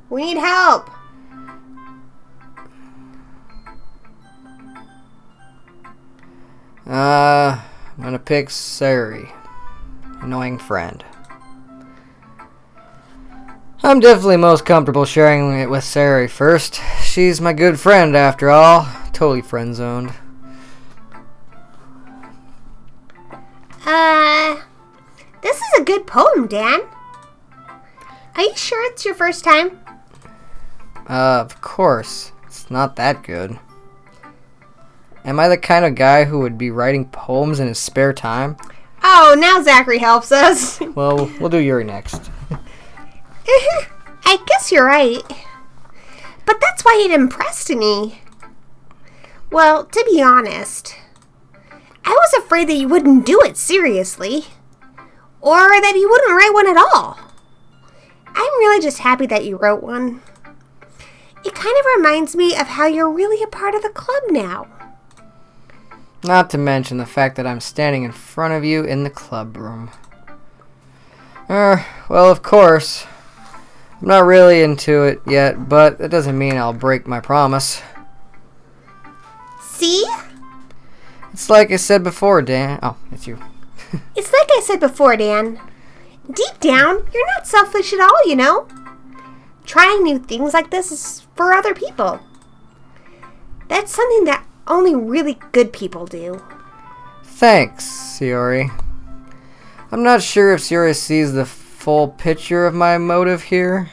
We need help. I'm gonna pick Sari. Annoying friend. I'm definitely most comfortable sharing it with Sari first. She's my good friend after all. Totally friend zoned. This is a good poem, Dan. Are you sure it's your first time? Of course. It's not that good. Am I the kind of guy who would be writing poems in his spare time? Oh, now Zachary helps us. Well, we'll do Yuri next. I guess you're right. But that's why it impressed me. Well, to be honest, I was afraid that you wouldn't do it seriously. Or that you wouldn't write one at all. I'm really just happy that you wrote one. It kind of reminds me of how you're really a part of the club now. Not to mention the fact that I'm standing in front of you in the club room. Well, of course. I'm not really into it yet, but that doesn't mean I'll break my promise. See? It's like I said before, Dan. Oh, it's you. It's like I said before, Dan. Deep down, you're not selfish at all, you know? Trying new things like this is for other people. That's something that only really good people do. Thanks, Yuri. I'm not sure if Yuri sees the full picture of my motive here.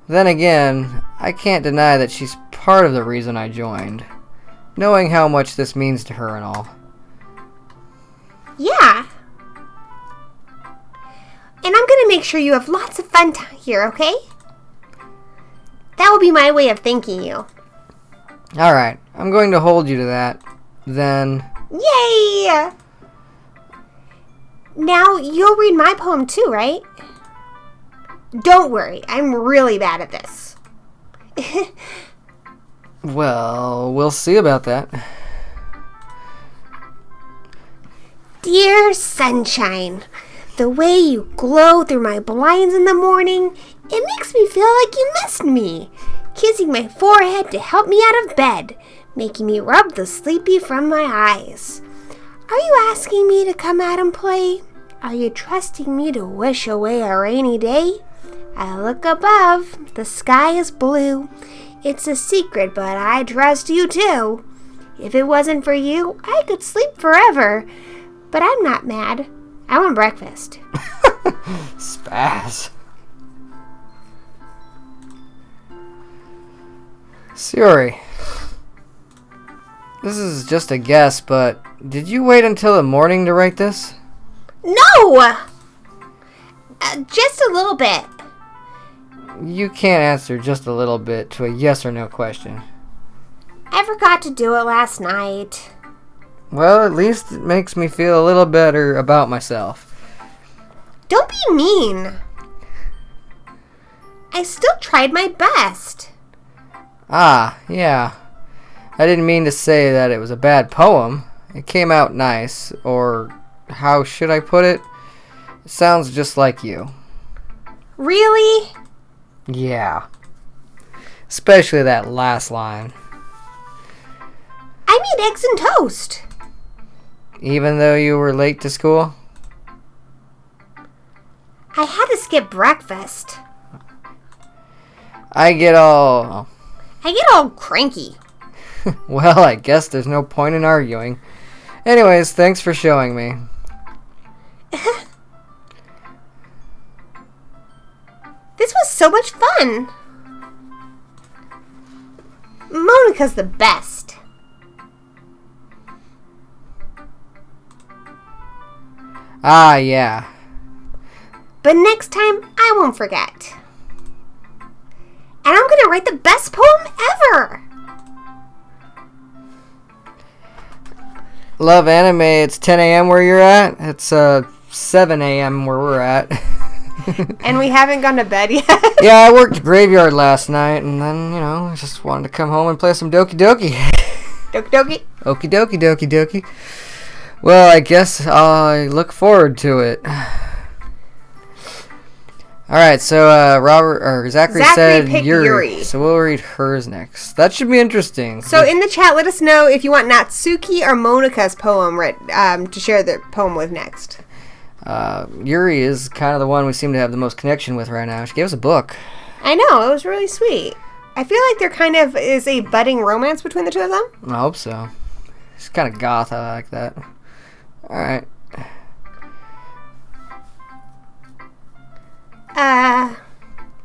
Then again, I can't deny that she's part of the reason I joined, knowing how much this means to her and all. Yeah. And I'm gonna make sure you have lots of fun here, okay? That will be my way of thanking you. Alright, I'm going to hold you to that. Then... Yay! Now, you'll read my poem too, right? Don't worry, I'm really bad at this. Well, we'll see about that. Dear sunshine, the way you glow through my blinds in the morning, it makes me feel like you missed me. Kissing my forehead to help me out of bed, making me rub the sleepy from my eyes. Are you asking me to come out and play? Are you trusting me to wish away a rainy day? I look above, the sky is blue. It's a secret, but I trust you too. If it wasn't for you, I could sleep forever. But I'm not mad. I want breakfast. Spaz. Yuri, this is just a guess, but did you wait until the morning to write this? No! Just a little bit. You can't answer just a little bit to a yes or no question. I forgot to do it last night. Well, at least it makes me feel a little better about myself. Don't be mean. I still tried my best. Ah, yeah. I didn't mean to say that it was a bad poem. It came out nice, or how should I put it? It sounds just like you. Really? Yeah. Especially that last line. I made eggs and toast. Even though you were late to school? I had to skip breakfast. I get all cranky. well, I guess there's no point in arguing. Anyways, thanks for showing me. This was so much fun. Monica's the best. Ah, yeah. But next time, I won't forget. And I'm gonna write the best poem ever. Love anime, it's 10 a.m. where you're at. It's 7 a.m. where we're at. And we haven't gone to bed yet. Yeah, I worked graveyard last night, and then, I just wanted to come home and play some Doki Doki. Doki Doki. Okie dokie, Doki Doki. Well, I guess I look forward to it. Alright, so Zachary said picked Yuri. So we'll read hers next. That should be interesting. So in the chat, let us know if you want Natsuki or Monika's poem to share their poem with next. Yuri is kind of the one we seem to have the most connection with right now. She gave us a book. I know, it was really sweet. I feel like there kind of is a budding romance between the two of them. I hope so. She's kind of goth. I like that. Alright.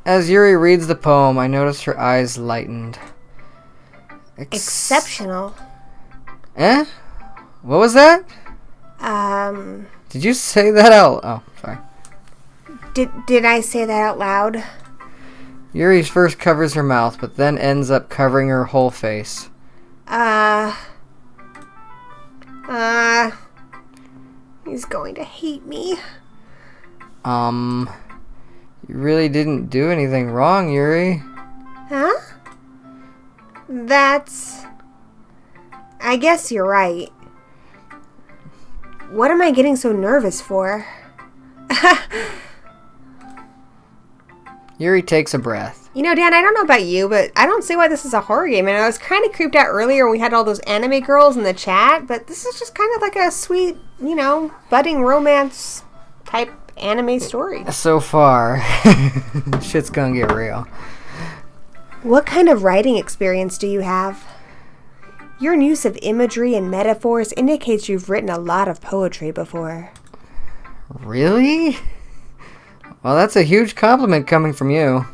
As Yuri reads the poem, I notice her eyes lightened. Exceptional. Eh? What was that? Did you say that out? Oh, sorry. Did I say that out loud? Yuri first covers her mouth, but then ends up covering her whole face. He's going to hate me. You really didn't do anything wrong, Yuri. Huh? I guess you're right. What am I getting so nervous for? Yuri takes a breath. You know, Dan, I don't know about you, but I don't see why this is a horror game. And I was kind of creeped out earlier when we had all those anime girls in the chat, but this is just kind of like a sweet, budding romance type anime story. So far, shit's gonna get real. What kind of writing experience do you have? Your use of imagery and metaphors indicates you've written a lot of poetry before. Really? Well, that's a huge compliment coming from you.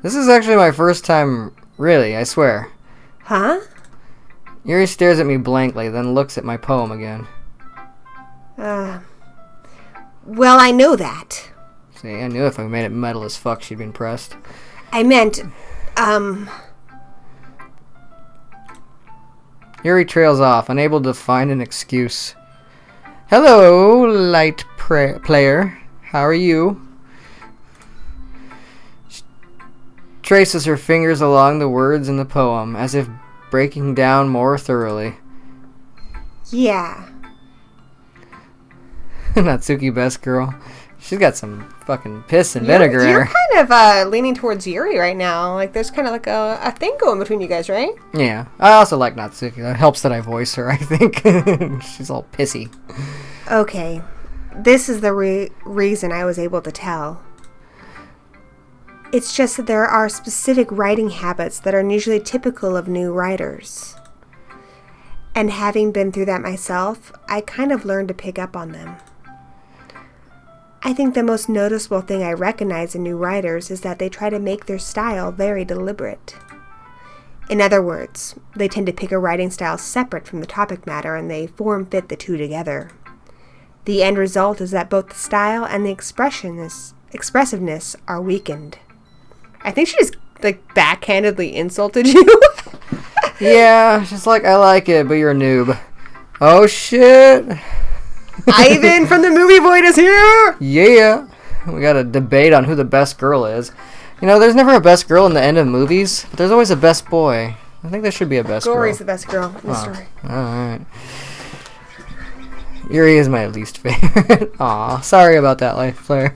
This is actually my first time, really, I swear. Huh? Yuri stares at me blankly, then looks at my poem again. Well, I know that. See, I knew if I made it metal as fuck, she'd be impressed. I meant, Yuri trails off, unable to find an excuse. Hello, light player. How are you? She traces her fingers along the words in the poem, as if breaking down more thoroughly. Yeah. Natsuki, best girl. She's got some fucking piss and vinegar in her. You're kind of leaning towards Yuri right now. Like, there's kind of like a thing going between you guys, right? Yeah. I also like Natsuki. It helps that I voice her, I think. She's all pissy. Okay. This is the reason I was able to tell. It's just that there are specific writing habits that are usually typical of new writers. And having been through that myself, I kind of learned to pick up on them. I think the most noticeable thing I recognize in new writers is that they try to make their style very deliberate. In other words, they tend to pick a writing style separate from the topic matter and they form-fit the two together. The end result is that both the style and the expressiveness are weakened. I think she just, backhandedly insulted you. Yeah, she's like, I like it, but you're a noob. Oh, shit. Ivan from the Movie Void is here! Yeah. We got a debate on who the best girl is. There's never a best girl in the end of movies, but there's always a best boy. I think there should be a best girl. Gory's the best girl in the story. Alright. Yuri is my least favorite. Aw, sorry about that, life player.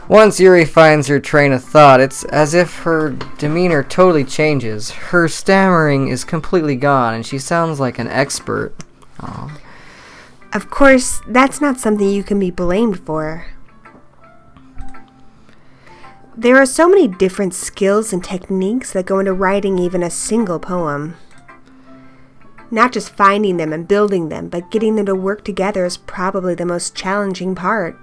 Once Yuri finds her train of thought, it's as if her demeanor totally changes. Her stammering is completely gone, and she sounds like an expert. Aw. Of course, that's not something you can be blamed for. There are so many different skills and techniques that go into writing even a single poem. Not just finding them and building them, but getting them to work together is probably the most challenging part.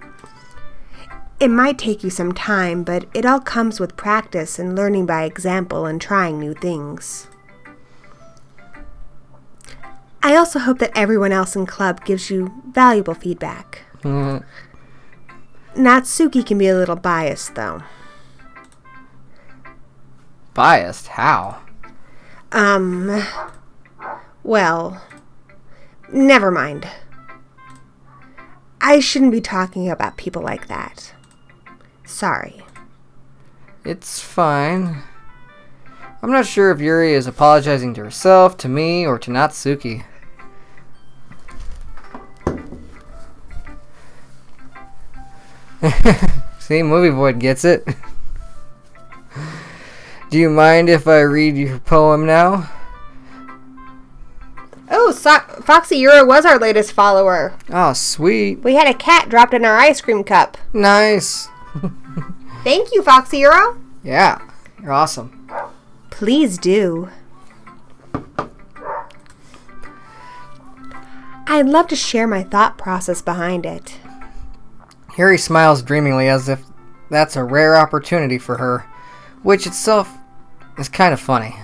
It might take you some time, but it all comes with practice and learning by example and trying new things. I also hope that everyone else in club gives you valuable feedback. Natsuki can be a little biased, though. Biased? How? Well, never mind. I shouldn't be talking about people like that. Sorry. It's fine. I'm not sure if Yuri is apologizing to herself, to me, or to Natsuki. See, Movie Void gets it. Do you mind if I read your poem now? Oh, Foxy Yuri was our latest follower. Oh, sweet. We had a cat dropped in our ice cream cup. Nice. Thank you, Foxy Yuri. Yeah, you're awesome. Please do. I'd love to share my thought process behind it. Yuri smiles dreamingly as if that's a rare opportunity for her, which itself is kind of funny.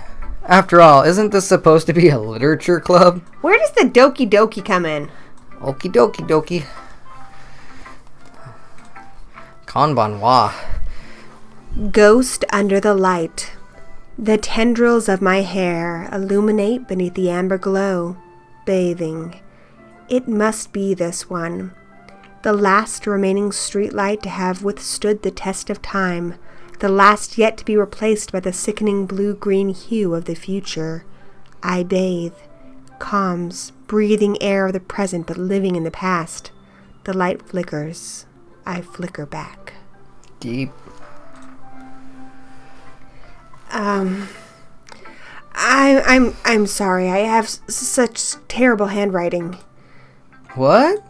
After all, isn't this supposed to be a literature club? Where does the Doki Doki come in? Okie dokie dokie. Konbanwa. Ghost under the light. The tendrils of my hair illuminate beneath the amber glow, bathing. It must be this one. The last remaining streetlight to have withstood the test of time. The last yet to be replaced by the sickening blue-green hue of the future. I bathe. Calms, breathing air of the present but living in the past. The light flickers. I flicker back. deep. I'm sorry. I have such terrible handwriting. What?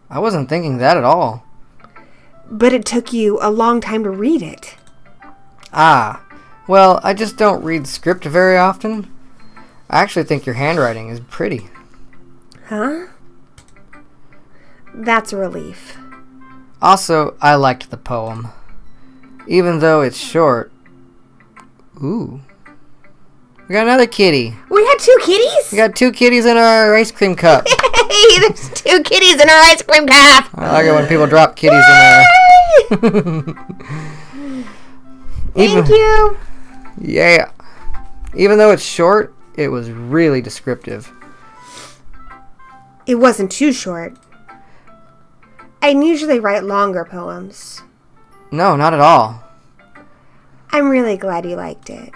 I wasn't thinking that at all. But it took you a long time to read it. Ah, well, I just don't read script very often. I actually think your handwriting is pretty. Huh? That's a relief. Also, I liked the poem. Even though it's short. Ooh. We got another kitty. We had 2 kitties? We got 2 kitties in our ice cream cup. Hey, there's 2 kitties in our ice cream cup. I like it when people drop kitties in there. Thank you. Yeah. Even though it's short, it was really descriptive. It wasn't too short. I usually write longer poems. No, not at all. I'm really glad you liked it.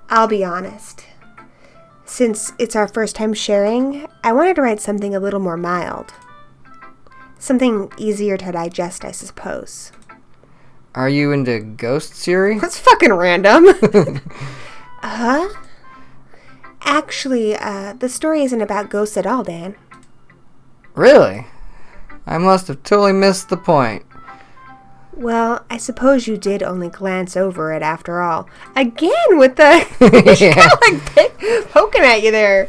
I'll be honest. Since it's our first time sharing, I wanted to write something a little more mild. Something easier to digest, I suppose. Are you into ghosts, Yuri? That's fucking random. Huh? Actually, the story isn't about ghosts at all, Dan. Really? I must have totally missed the point. Well, I suppose you did only glance over it after all. Again with the... She's kind of like poking at you there.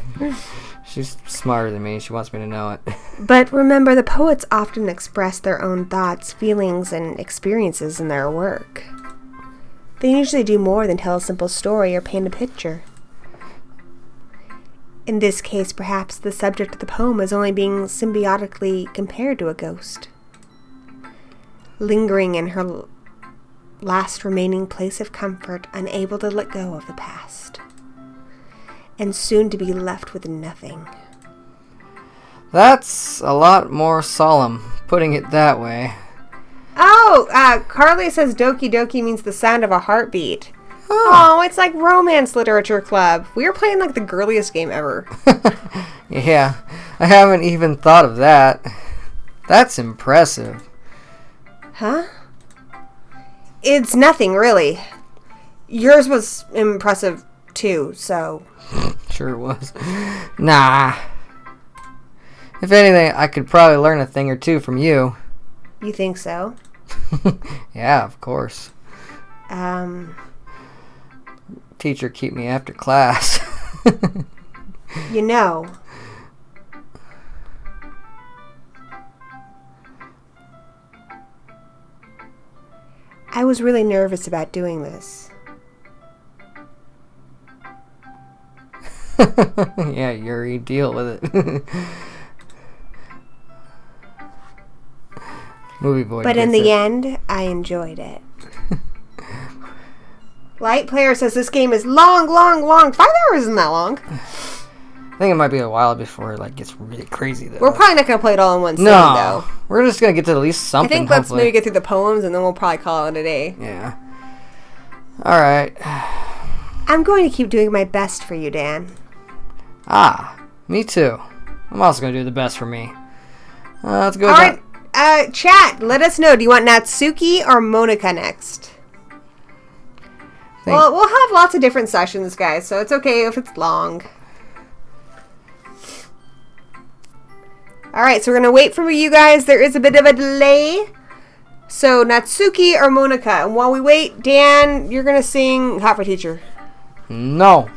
She's smarter than me. She wants me to know it. But remember, the poets often express their own thoughts, feelings, and experiences in their work. They usually do more than tell a simple story or paint a picture. In this case, perhaps the subject of the poem is only being symbiotically compared to a ghost, lingering in her last remaining place of comfort, unable to let go of the past, and soon to be left with nothing. That's a lot more solemn, putting it that way. Oh, Carly says Doki Doki means the sound of a heartbeat. Oh, it's like Romance Literature Club. We were playing like the girliest game ever. Yeah, I haven't even thought of that. That's impressive. Huh? It's nothing, really. Yours was impressive, too, so... Sure it was. Nah. If anything, I could probably learn a thing or two from you. You think so? Yeah, of course. Teacher keep me after class. You know... I was really nervous about doing this. Yeah, Yuri, deal with it. Movie boy. But in the end, I enjoyed it. Light Player says this game is long. 5 hours isn't that long. I think it might be a while before it gets really crazy though. We're probably not going to play it all in one sitting, though. We're just going to get to at least something. I think let's maybe get through the poems and then we'll probably call it a day. Yeah. Alright. I'm going to keep doing my best for you, Dan. Ah, me too. I'm also going to do the best for me. Let's go. Alright, chat, let us know. Do you want Natsuki or Monica next? Well, we'll have lots of different sessions, guys, so it's okay if it's long. Alright, so we're going to wait for you guys. There is a bit of a delay. So, Natsuki or Monica. And while we wait, Dan, you're going to sing Hot for Teacher. No.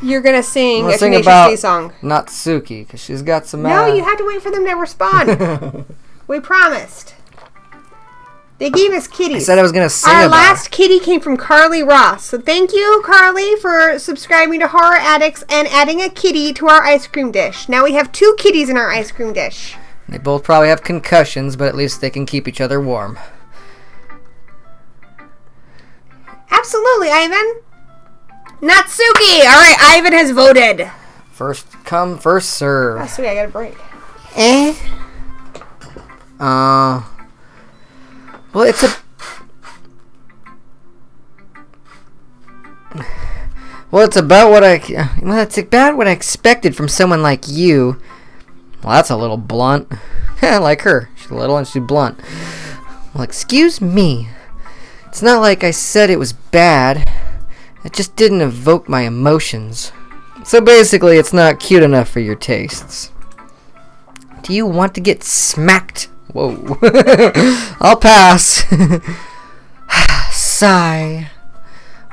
You're going to sing a sing Tenacious D song. Natsuki, because she's got some... No, you have to wait for them to respond. We promised. They gave us kitties. I said I was going to sing Our about last kitty came from Carly Ross. So thank you, Carly, for subscribing to Horror Addicts and adding a kitty to our ice cream dish. Now we have 2 kitties in our ice cream dish. They both probably have concussions, but at least they can keep each other warm. Absolutely, Ivan. Natsuki! Alright, Ivan has voted. First come, first serve. Oh, sweet, I got a break. Well, it's about what it's about what I expected from someone like you. Well, that's a little blunt. Like her. She's little and she's blunt. Well, excuse me. It's not like I said it was bad. It just didn't evoke my emotions. So basically, it's not cute enough for your tastes. Do you want to get smacked? Whoa. I'll pass. Sigh.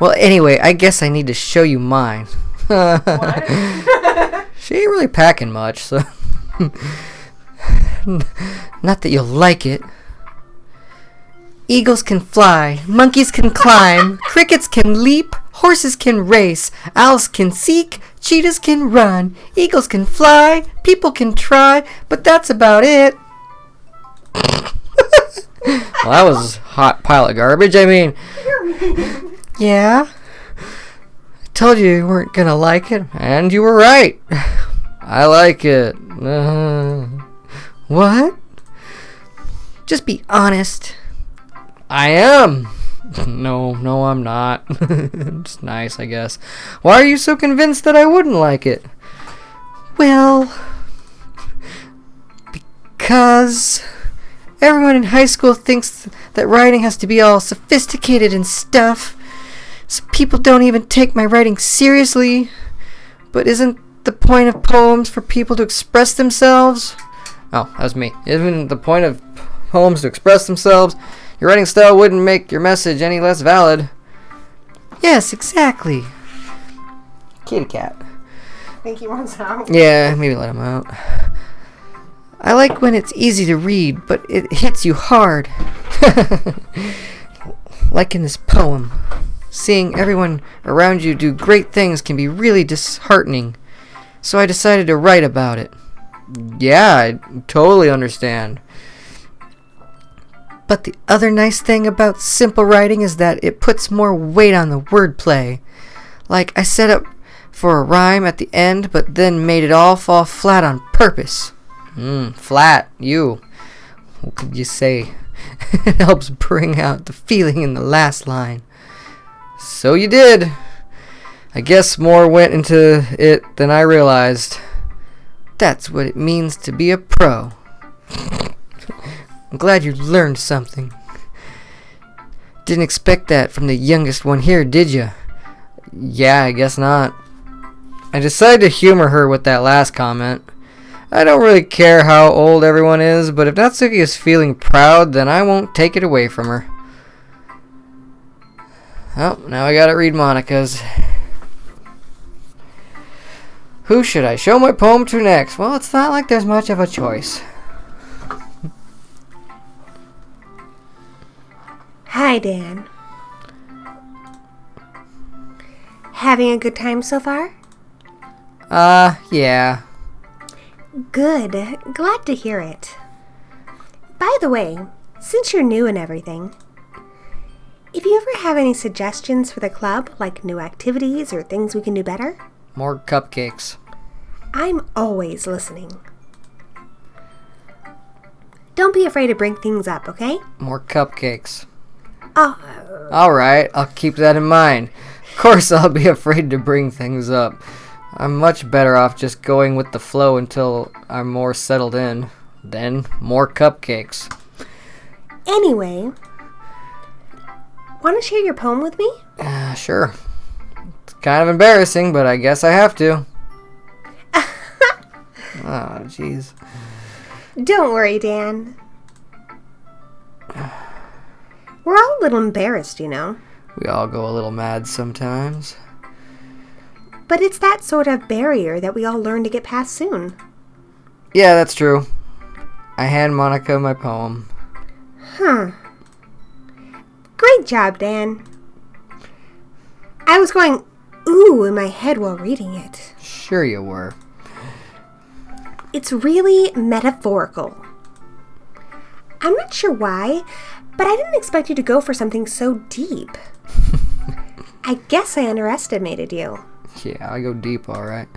Well, anyway, I guess I need to show you mine. What? She ain't really packing much, so... Not that you'll like it. Eagles can fly, monkeys can climb, crickets can leap, horses can race, owls can seek, cheetahs can run, eagles can fly, people can try, but that's about it. Well, that was a hot pile of garbage. I mean, yeah. I told you weren't gonna like it, and you were right. I like it. What? Just be honest. I am. No, I'm not. It's nice, I guess. Why are you so convinced that I wouldn't like it? Well, because everyone in high school thinks that writing has to be all sophisticated and stuff. So people don't even take my writing seriously. But isn't the point of poems for people to express themselves? Oh, that was me. Isn't the point of poems to express themselves? Your writing style wouldn't make your message any less valid. Yes, exactly. Kitty cat. Think he wants out? Yeah, maybe let him out. I like when it's easy to read, but it hits you hard. Like in this poem. Seeing everyone around you do great things can be really disheartening. So I decided to write about it. Yeah, I totally understand. But the other nice thing about simple writing is that it puts more weight on the wordplay. Like, I set up for a rhyme at the end, but then made it all fall flat on purpose. Flat, you. What could you say? It helps bring out the feeling in the last line. So you did. I guess more went into it than I realized. That's what it means to be a pro. I'm glad you learned something. Didn't expect that from the youngest one here, did ya? Yeah, I guess not. I decided to humor her with that last comment. I don't really care how old everyone is, but if Natsuki is feeling proud, then I won't take it away from her. Oh, now I gotta read Monica's. Who should I show my poem to next? Well, it's not like there's much of a choice. Hi, Dan. Having a good time so far? Yeah. Good. Glad to hear it. By the way, since you're new and everything, if you ever have any suggestions for the club, like new activities or things we can do better, More cupcakes. I'm always listening. Don't be afraid to bring things up, okay? More cupcakes. Oh, Alright, I'll keep that in mind. Of course I'll be afraid to bring things up. I'm much better off just going with the flow until I'm more settled in. Then, more cupcakes. anyway, want to share your poem with me? Sure. It's kind of embarrassing, but I guess I have to. Oh, jeez. Don't worry, Dan. We're all a little embarrassed, you know. We all go a little mad sometimes. But it's that sort of barrier that we all learn to get past soon. Yeah, that's true. I hand Monica my poem. Huh. Great job, Dan. I was going, ooh, in my head while reading it. Sure you were. It's really metaphorical. I'm not sure why, but I didn't expect you to go for something so deep. I guess I underestimated you. Yeah, I go deep, alright.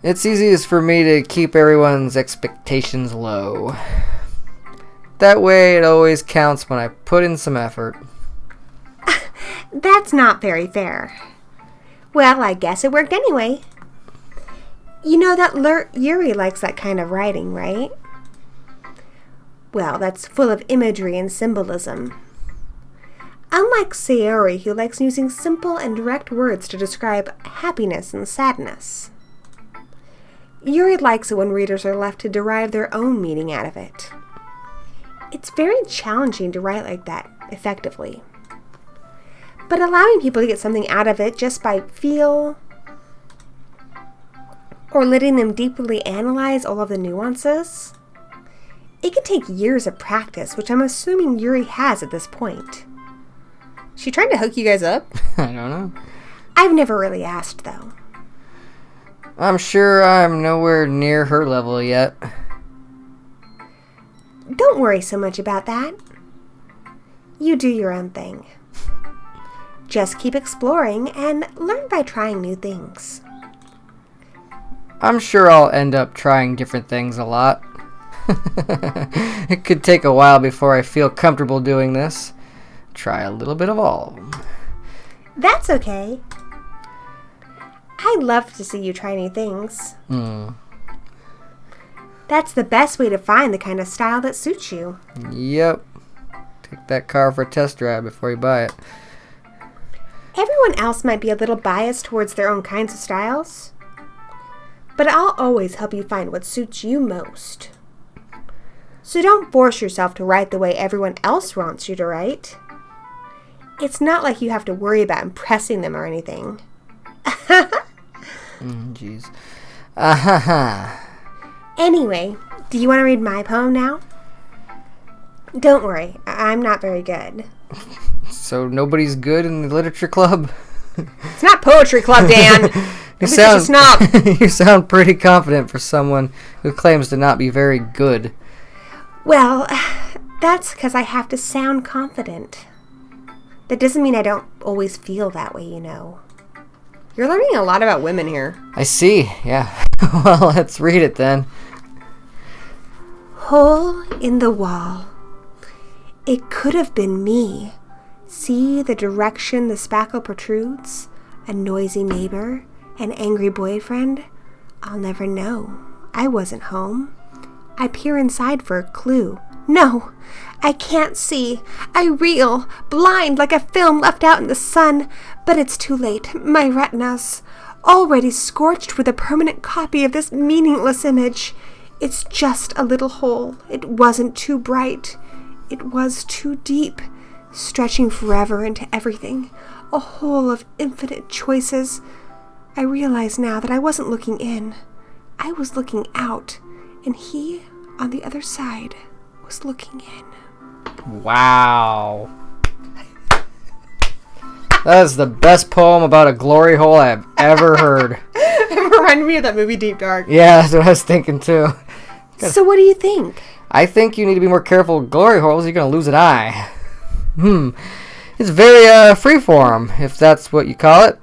It's easiest for me to keep everyone's expectations low. That way it always counts when I put in some effort. That's not very fair. Well, I guess it worked anyway. You know that Yuri likes that kind of writing, right? Well, I guess it worked anyway. You know that Yuri likes that kind of writing, right? Well, I guess it worked anyway. You know that Yuri likes that kind of writing, right? Well, that's full of imagery and symbolism. Unlike Sayori, who likes using simple and direct words to describe happiness and sadness. Yuri likes it when readers are left to derive their own meaning out of it. It's very challenging to write like that effectively. But allowing people to get something out of it just by feel or letting them deeply analyze all of the nuances, it can take years of practice, which I'm assuming Yuri has at this point. She trying to hook you guys up? I don't know. I've never really asked, though. I'm sure I'm nowhere near her level yet. Don't worry so much about that. You do your own thing. Just keep exploring and learn by trying new things. I'm sure I'll end up trying different things a lot. It could take a while before I feel comfortable doing this. Try a little bit of all of them. That's okay. I'd love to see you try new things. That's the best way to find the kind of style that suits you. Yep. Take that car for a test drive before you buy it. Everyone else might be a little biased towards their own kinds of styles, but I'll always help you find what suits you most. So don't force yourself to write the way everyone else wants you to write. It's not like you have to worry about impressing them or anything. Jeez. Anyway, do you want to read my poem now? Don't worry, I'm not very good. So nobody's good in the literature club? It's not poetry club, Dan. You sound pretty confident for someone who claims to not be very good. Well, that's because I have to sound confident. That doesn't mean I don't always feel that way, you know. You're learning a lot about women here. I see, yeah. Well, let's read it then. Hole in the wall. It could have been me. See the direction the spackle protrudes? A noisy neighbor? An angry boyfriend? I'll never know. I wasn't home. I peer inside for a clue. No, I can't see. I reel, blind like a film left out in the sun. But it's too late. My retinas, already scorched with a permanent copy of this meaningless image. It's just a little hole. It wasn't too bright. It was too deep, stretching forever into everything. A hole of infinite choices. I realize now that I wasn't looking in. I was looking out, and he, on the other side, was looking in. Wow. That is the best poem about a glory hole I've ever heard. It reminded me of that movie Deep Dark. Yeah, that's what I was thinking too. So what do you think? I think you need to be more careful with glory holes. You're going to lose an eye. It's very freeform, if that's what you call it.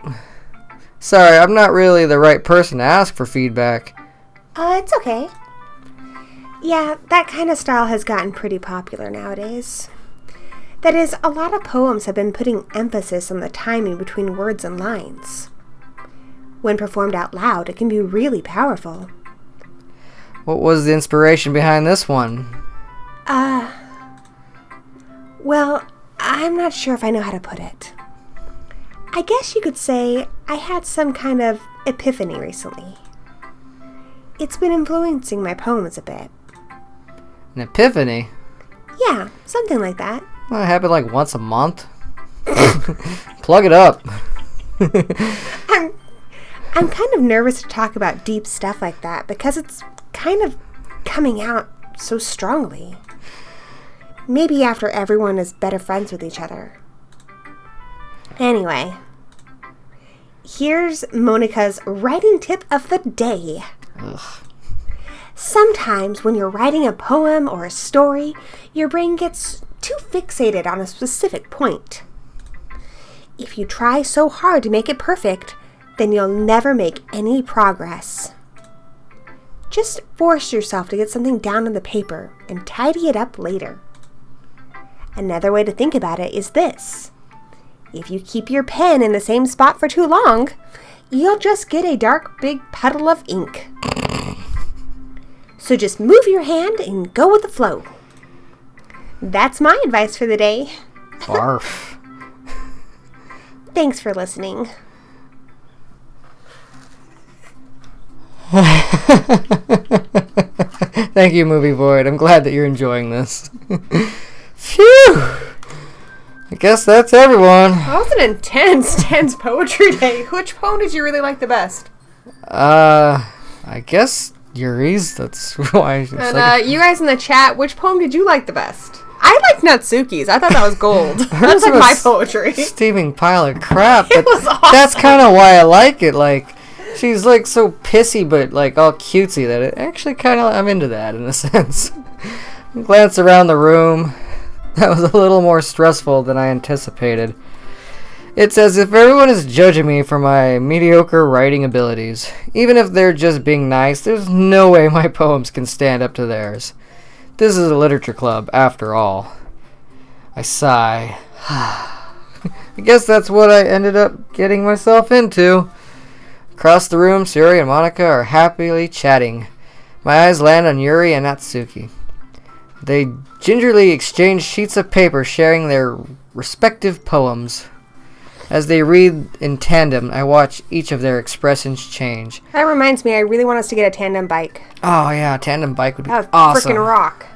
Sorry, I'm not really the right person to ask for feedback. It's okay. Yeah, that kind of style has gotten pretty popular nowadays. That is, a lot of poems have been putting emphasis on the timing between words and lines. When performed out loud, it can be really powerful. What was the inspiration behind this one? Well, I'm not sure if I know how to put it. I guess you could say I had some kind of epiphany recently. It's been influencing my poems a bit. An epiphany? Yeah, something like that. Well, it happened like once a month. Plug it up. I'm kind of nervous to talk about deep stuff like that because it's kind of coming out so strongly. Maybe after everyone is better friends with each other. Anyway, here's Monica's writing tip of the day. Ugh. Sometimes when you're writing a poem or a story, your brain gets too fixated on a specific point. If you try so hard to make it perfect, then you'll never make any progress. Just force yourself to get something down on the paper and tidy it up later. Another way to think about it is this. If you keep your pen in the same spot for too long, you'll just get a dark big puddle of ink. So just move your hand and go with the flow. That's my advice for the day. Barf. Thanks for listening. Thank you, Movie Void. I'm glad that you're enjoying this. Phew! I guess that's everyone. That was an intense poetry day. Which poem did you really like the best? I guess Yuri's. That's why. And you guys in the chat, which poem did you like the best? I liked Natsuki's. I thought that was gold. That's like my poetry. Steaming pile of crap. It was awesome. That's kind of why I like it. Like, she's like so pissy, but like all cutesy that it actually kind of I'm into that in a sense. Glance around the room. That was a little more stressful than I anticipated. It's as if everyone is judging me for my mediocre writing abilities. Even if they're just being nice, there's no way my poems can stand up to theirs. This is a literature club, after all. I sigh. I guess that's what I ended up getting myself into. Across the room, Yuri and Monica are happily chatting. My eyes land on Yuri and Natsuki. They gingerly exchange sheets of paper, sharing their respective poems. As they read in tandem, I watch each of their expressions change. That reminds me, I really want us to get a tandem bike. Oh yeah, a tandem bike would be That would awesome. freaking rock.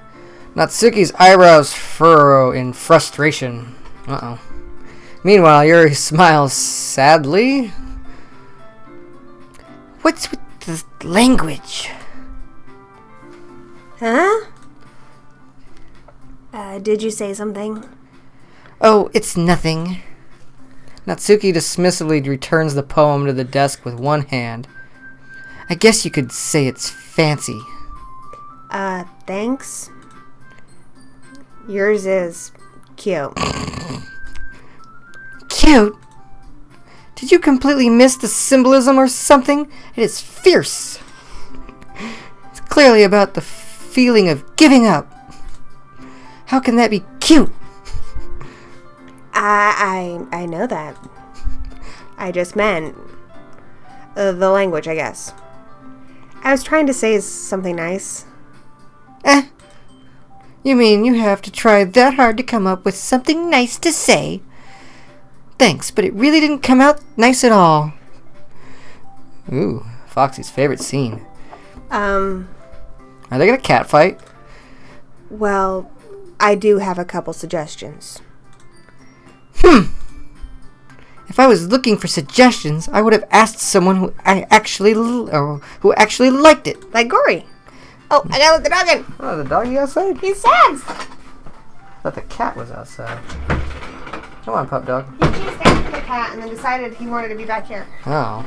Natsuki's eyebrows furrow in frustration. Uh-oh. Meanwhile, Yuri smiles sadly. What's with the language? Huh? Did you say something? Oh, it's nothing. Natsuki dismissively returns the poem to the desk with one hand. I guess you could say it's fancy. Thanks. Yours is cute. Cute? Did you completely miss the symbolism or something? It is fierce. It's clearly about the feeling of giving up. How can that be cute? I know that. I just meant the language, I guess. I was trying to say something nice. You mean you have to try that hard to come up with something nice to say? Thanks, but it really didn't come out nice at all. Ooh, Foxy's favorite scene. Are they gonna catfight? Well, I do have a couple suggestions. If I was looking for suggestions, I would have asked someone who actually liked it. Like Gory. Oh, I gotta let the dog in. Oh, the doggy outside? He says. Thought the cat was outside. Come on, pup dog. He chased after the cat and then decided he wanted to be back here. Oh.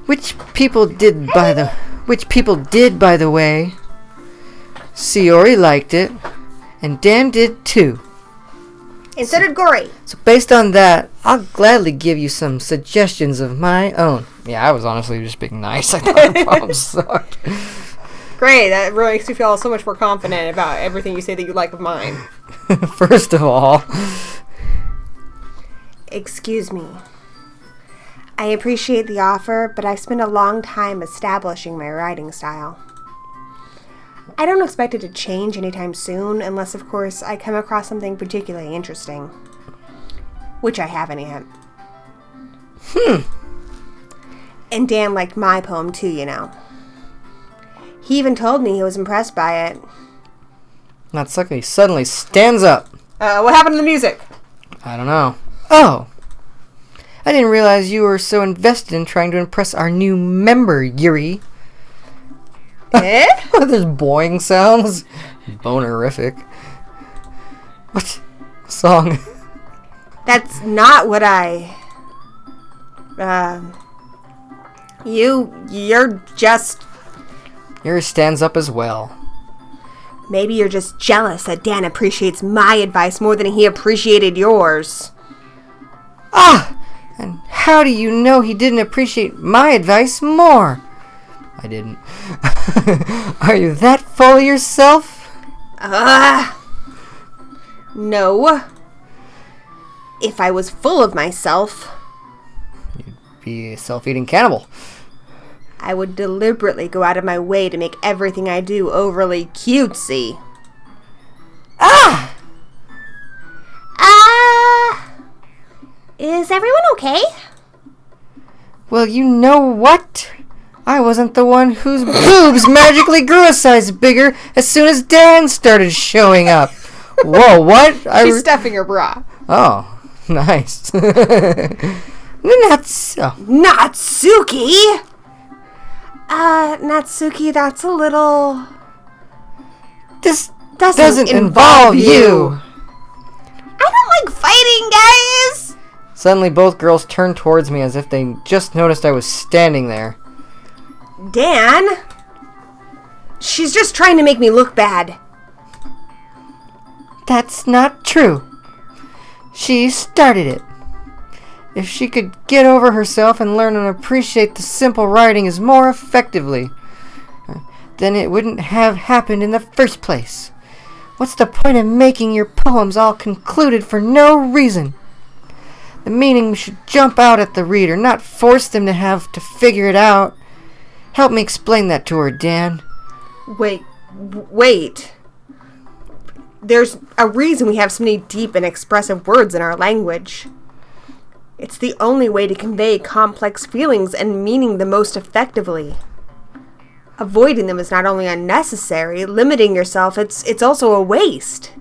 Which people did, by the way. Yuri liked it, and Dan did too. And so did Gory. So based on that, I'll gladly give you some suggestions of my own. Yeah, I was honestly just being nice. I thought the poem sucked. Great, that really makes me feel so much more confident about everything you say that you like of mine. First of all, Excuse me. I appreciate the offer, but I've spent a long time establishing my writing style. I don't expect it to change anytime soon, unless, of course, I come across something particularly interesting. Which I haven't yet. And Dan liked my poem too, you know. He even told me he was impressed by it. Natsuki suddenly stands up. What happened to the music? I don't know. Oh! I didn't realize you were so invested in trying to impress our new member, Yuri. Eh? There's boing sounds. Bonerific. What? Song. That's not what I... You're just... Yuri stands up as well. Maybe you're just jealous that Dan appreciates my advice more than he appreciated yours. Ah! And how do you know he didn't appreciate my advice more? I didn't. Are you that full of yourself? No. If I was full of myself, You'd be a self-eating cannibal. I would deliberately go out of my way to make everything I do overly cutesy. Ah! Is everyone okay? Well, you know what? I wasn't the one whose boobs magically grew a size bigger as soon as Dan started showing up. Whoa, what? She's stuffing her bra. Oh, nice. Natsuki? Natsuki, that's a little... This doesn't involve you. I don't like fighting, guys! Suddenly, both girls turned towards me as if they just noticed I was standing there. Dan? She's just trying to make me look bad. That's not true. She started it. If she could get over herself and learn and appreciate the simple writing is more effectively, then it wouldn't have happened in the first place. What's the point of making your poems all concluded for no reason? The meaning should jump out at the reader, not force them to have to figure it out. Help me explain that to her, Dan. Wait. There's a reason we have so many deep and expressive words in our language. It's the only way to convey complex feelings and meaning the most effectively. Avoiding them is not only unnecessary, limiting yourself, it's also a waste.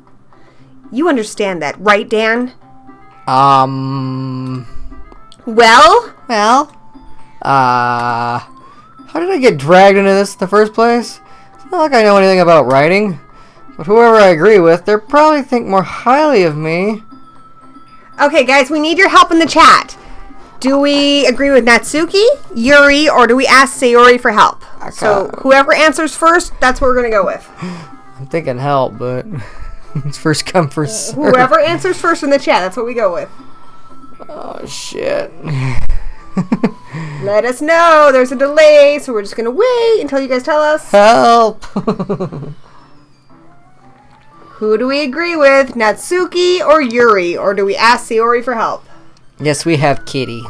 You understand that, right, Dan? Well? How did I get dragged into this in the first place? It's not like I know anything about writing. But whoever I agree with, they'll probably think more highly of me. Okay, guys, we need your help in the chat. Do we agree with Natsuki, Yuri, or do we ask Sayori for help? So whoever answers first, that's what we're going to go with. I'm thinking help, but it's first come, first serve. Whoever answers first in the chat, that's what we go with. Oh, shit. Let us know. There's a delay, so we're just going to wait until you guys tell us. Help! Who do we agree with, Natsuki or Yuri? Or do we ask Sayori for help? Yes, we have Kitty.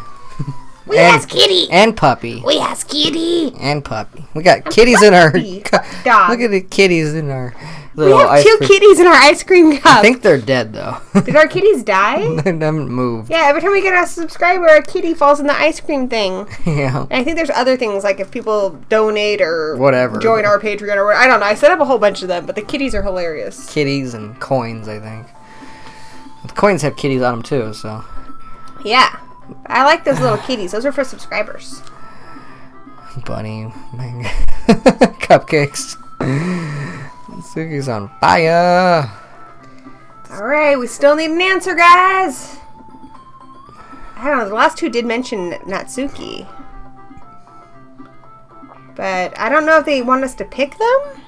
We ask Kitty. And Puppy. We ask Kitty. And Puppy. We got kitties in our... Dog. Look at the kitties in our We little have two kitties in our ice cream cup. I think they're dead, though. Did our kitties die? They haven't moved. Yeah, every time we get a subscriber, a kitty falls in the ice cream thing. Yeah. And I think there's other things, like if people donate or Whatever. join our Patreon or whatever. I don't know. I set up a whole bunch of them, but the kitties are hilarious. Kitties and coins, I think. The coins have kitties on them, too, so... Yeah. I like those little kitties. Those are for subscribers. Bunny. Cupcakes. Suki's on fire. Alright, we still need an answer, guys. I don't know. The last two did mention Natsuki. But I don't know if they want us to pick them.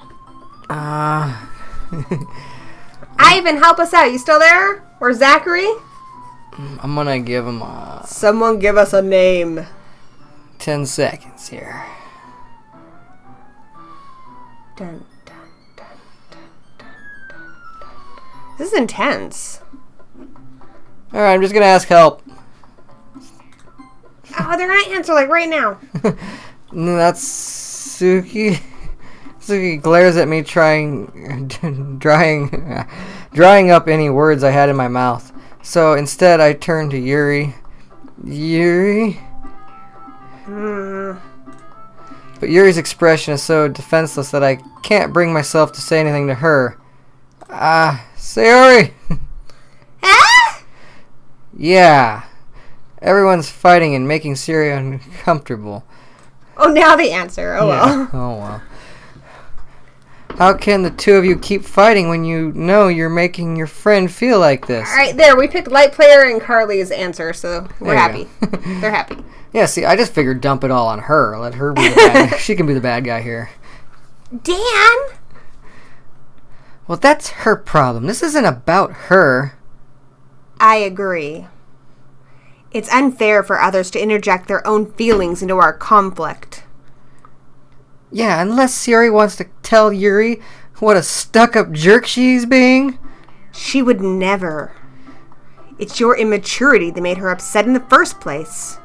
Ivan, help us out. You still there? Or Zachary? I'm gonna give him a... Someone give us a name. 10 seconds here. Dun, dun, dun, dun, dun, dun, dun. This is intense. Alright, I'm just gonna ask help. Oh, they're gonna answer like right now. That's Suki. Suki glares at me, drying up any words I had in my mouth. So instead, I turn to Yuri. Yuri? But Yuri's expression is so defenseless that I can't bring myself to say anything to her. Sayori! Ah? Yeah. Everyone's fighting and making Siri uncomfortable. Oh, now the answer. Oh, Yeah. well. Oh, well. How can the two of you keep fighting when you know you're making your friend feel like this? Alright, there. We picked Light Player and Carly's answer, so we're There you happy. They're happy. Yeah, see, I just figured dump it all on her. Let her be the bad guy. She can be the bad guy here. Dan? Well, that's her problem. This isn't about her. I agree. It's unfair for others to interject their own feelings into our conflict. Yeah, unless Siri wants to tell Yuri what a stuck-up jerk she's being. She would never. It's your immaturity that made her upset in the first place.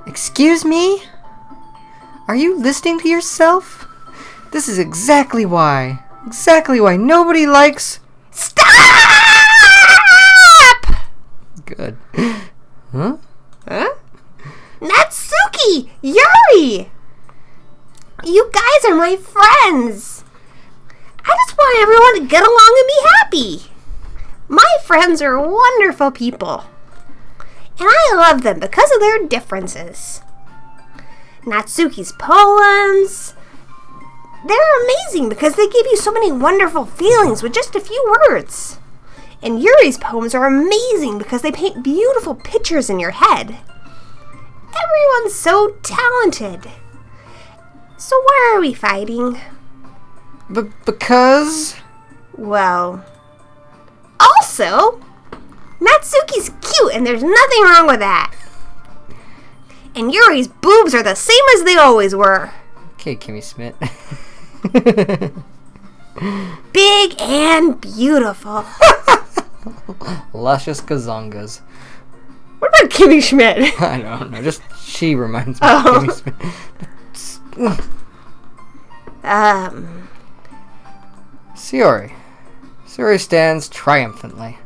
Excuse me? Are you listening to yourself? This is exactly why. Exactly why nobody likes... Stop! Good. Huh? Huh? Natsuki! Yuri! You guys are my friends. I just want everyone to get along and be happy. My friends are wonderful people. And I love them because of their differences. Natsuki's poems, they're amazing because they give you so many wonderful feelings with just a few words. And Yuri's poems are amazing because they paint beautiful pictures in your head. Everyone's so talented. So why are we fighting? Because? Well, also, Natsuki's cute and there's nothing wrong with that. And Yuri's boobs are the same as they always were. Okay, Kimmy Schmidt. Big and beautiful. Luscious gazongas. What about Kimmy Schmidt? I don't know. Just she reminds me of Kimmy Schmidt. Sayori stands triumphantly.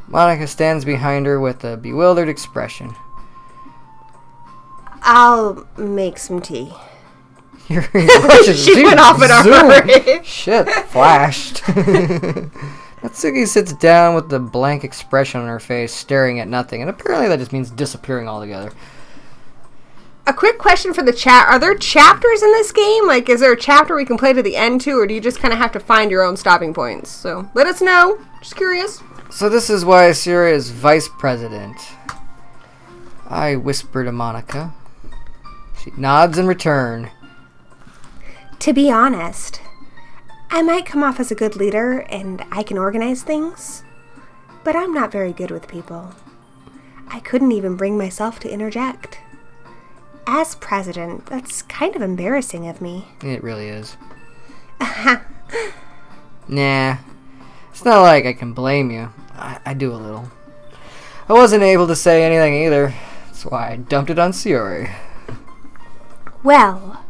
Monica stands behind her with a bewildered expression. I'll make some tea. She went off in a hurry. Shit, flashed. Natsuki sits down with the blank expression on her face, staring at nothing, and apparently that just means disappearing altogether. A quick question for the chat. Are there chapters in this game? Like, is there a chapter we can play to the end to, or do you just kind of have to find your own stopping points? So, let us know. Just curious. So this is why Sayori is vice president. I whisper to Monica. She nods in return. To be honest, I might come off as a good leader and I can organize things, but I'm not very good with people. I couldn't even bring myself to interject. As president, that's kind of embarrassing of me. It really is. Nah. It's not like I can blame you. I do a little. I wasn't able to say anything either. That's why I dumped it on Sayori. Well,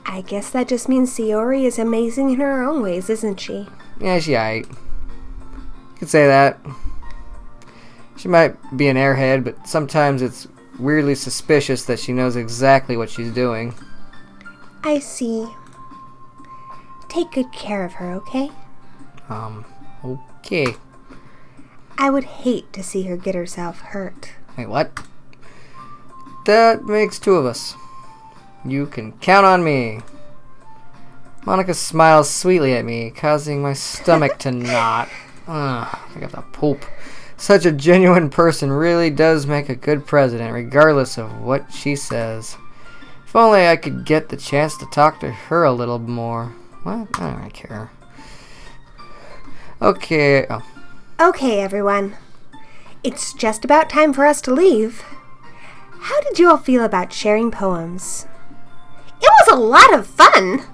I guess that just means Sayori is amazing in her own ways, isn't she? Yeah, she aight. You could say that. She might be an airhead, but sometimes it's weirdly suspicious that she knows exactly what she's doing. I see. Take good care of her, okay? Okay. I would hate to see her get herself hurt. Wait, what? That makes two of us. You can count on me. Monica smiles sweetly at me, causing my stomach to knot. I got the poop. Such a genuine person really does make a good president, regardless of what she says. If only I could get the chance to talk to her a little more. What? I don't really care. Okay. Oh. Okay, everyone. It's just about time for us to leave. How did you all feel about sharing poems? It was a lot of fun.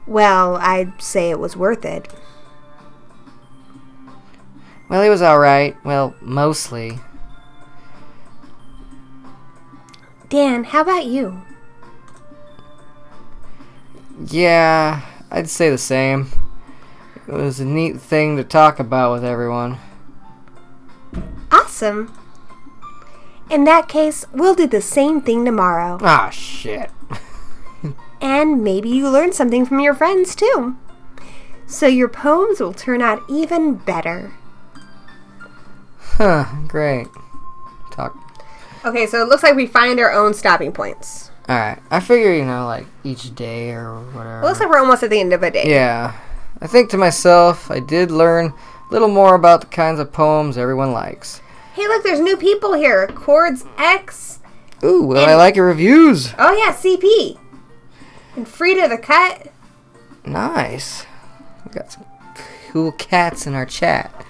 Well, I'd say it was worth it. Well, it was alright. Well, mostly. Dan, how about you? Yeah, I'd say the same. It was a neat thing to talk about with everyone. Awesome. In that case, we'll do the same thing tomorrow. Ah, shit. And maybe you learn something from your friends, too. So your poems will turn out even better. Huh, great. Talk. Okay, so it looks like we find our own stopping points. Alright, I figure, like each day or whatever. It looks like we're almost at the end of a day. Yeah. I think to myself, I did learn a little more about the kinds of poems everyone likes. Hey, look, there's new people here. Chords X. Ooh, well, I like your reviews. Oh, yeah, CP. And Frida the Cut. Nice. We got some cool cats in our chat.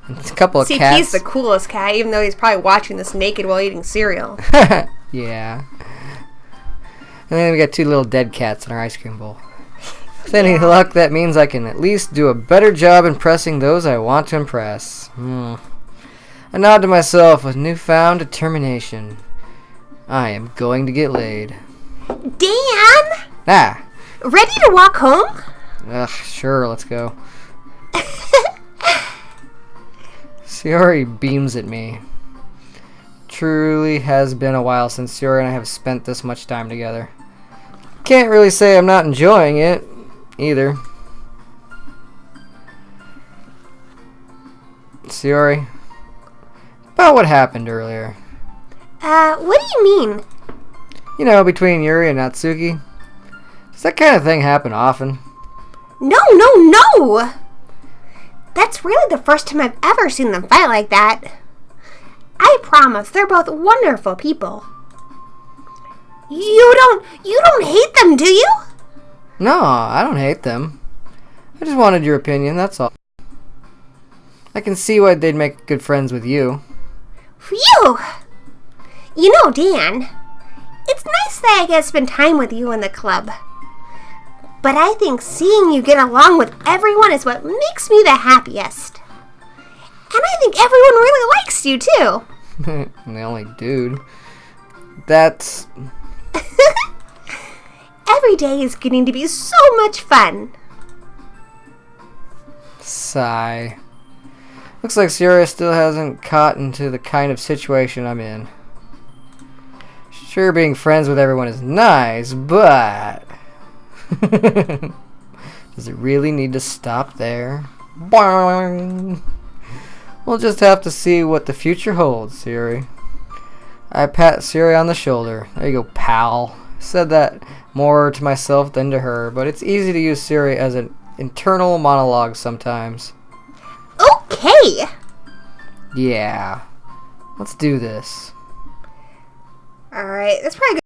And a couple of CP's cats. the coolest cat, even though he's probably watching this naked while eating cereal. Yeah. And then we got two little dead cats in our ice cream bowl. With any luck, that means I can at least do a better job impressing those I want to impress. I nod to myself with newfound determination. I am going to get laid. Dan! Ah! Ready to walk home? Ugh, sure, let's go. Yuri beams at me. Truly has been a while since Yuri and I have spent this much time together. Can't really say I'm not enjoying it, either. Yuri, about what happened earlier. What do you mean? You know, between Yuri and Natsuki. Does that kind of thing happen often? No, no, no! That's really the first time I've ever seen them fight like that. I promise, they're both wonderful people. You don't hate them, do you? No, I don't hate them. I just wanted your opinion, that's all. I can see why they'd make good friends with you. Phew! You know, Dan, it's nice that I get to spend time with you in the club. But I think seeing you get along with everyone is what makes me the happiest. And I think everyone really likes you, too. I'm the only dude. That's... Every day is getting to be so much fun. Sigh. Looks like Sierra still hasn't caught into the kind of situation I'm in. Sure, being friends with everyone is nice, but... Does it really need to stop there? Boing. We'll just have to see what the future holds, Yuri. I pat Yuri on the shoulder. There you go, pal. I said that more to myself than to her, but it's easy to use Yuri as an internal monologue sometimes. Okay! Yeah. Let's do this. Alright, that's probably good.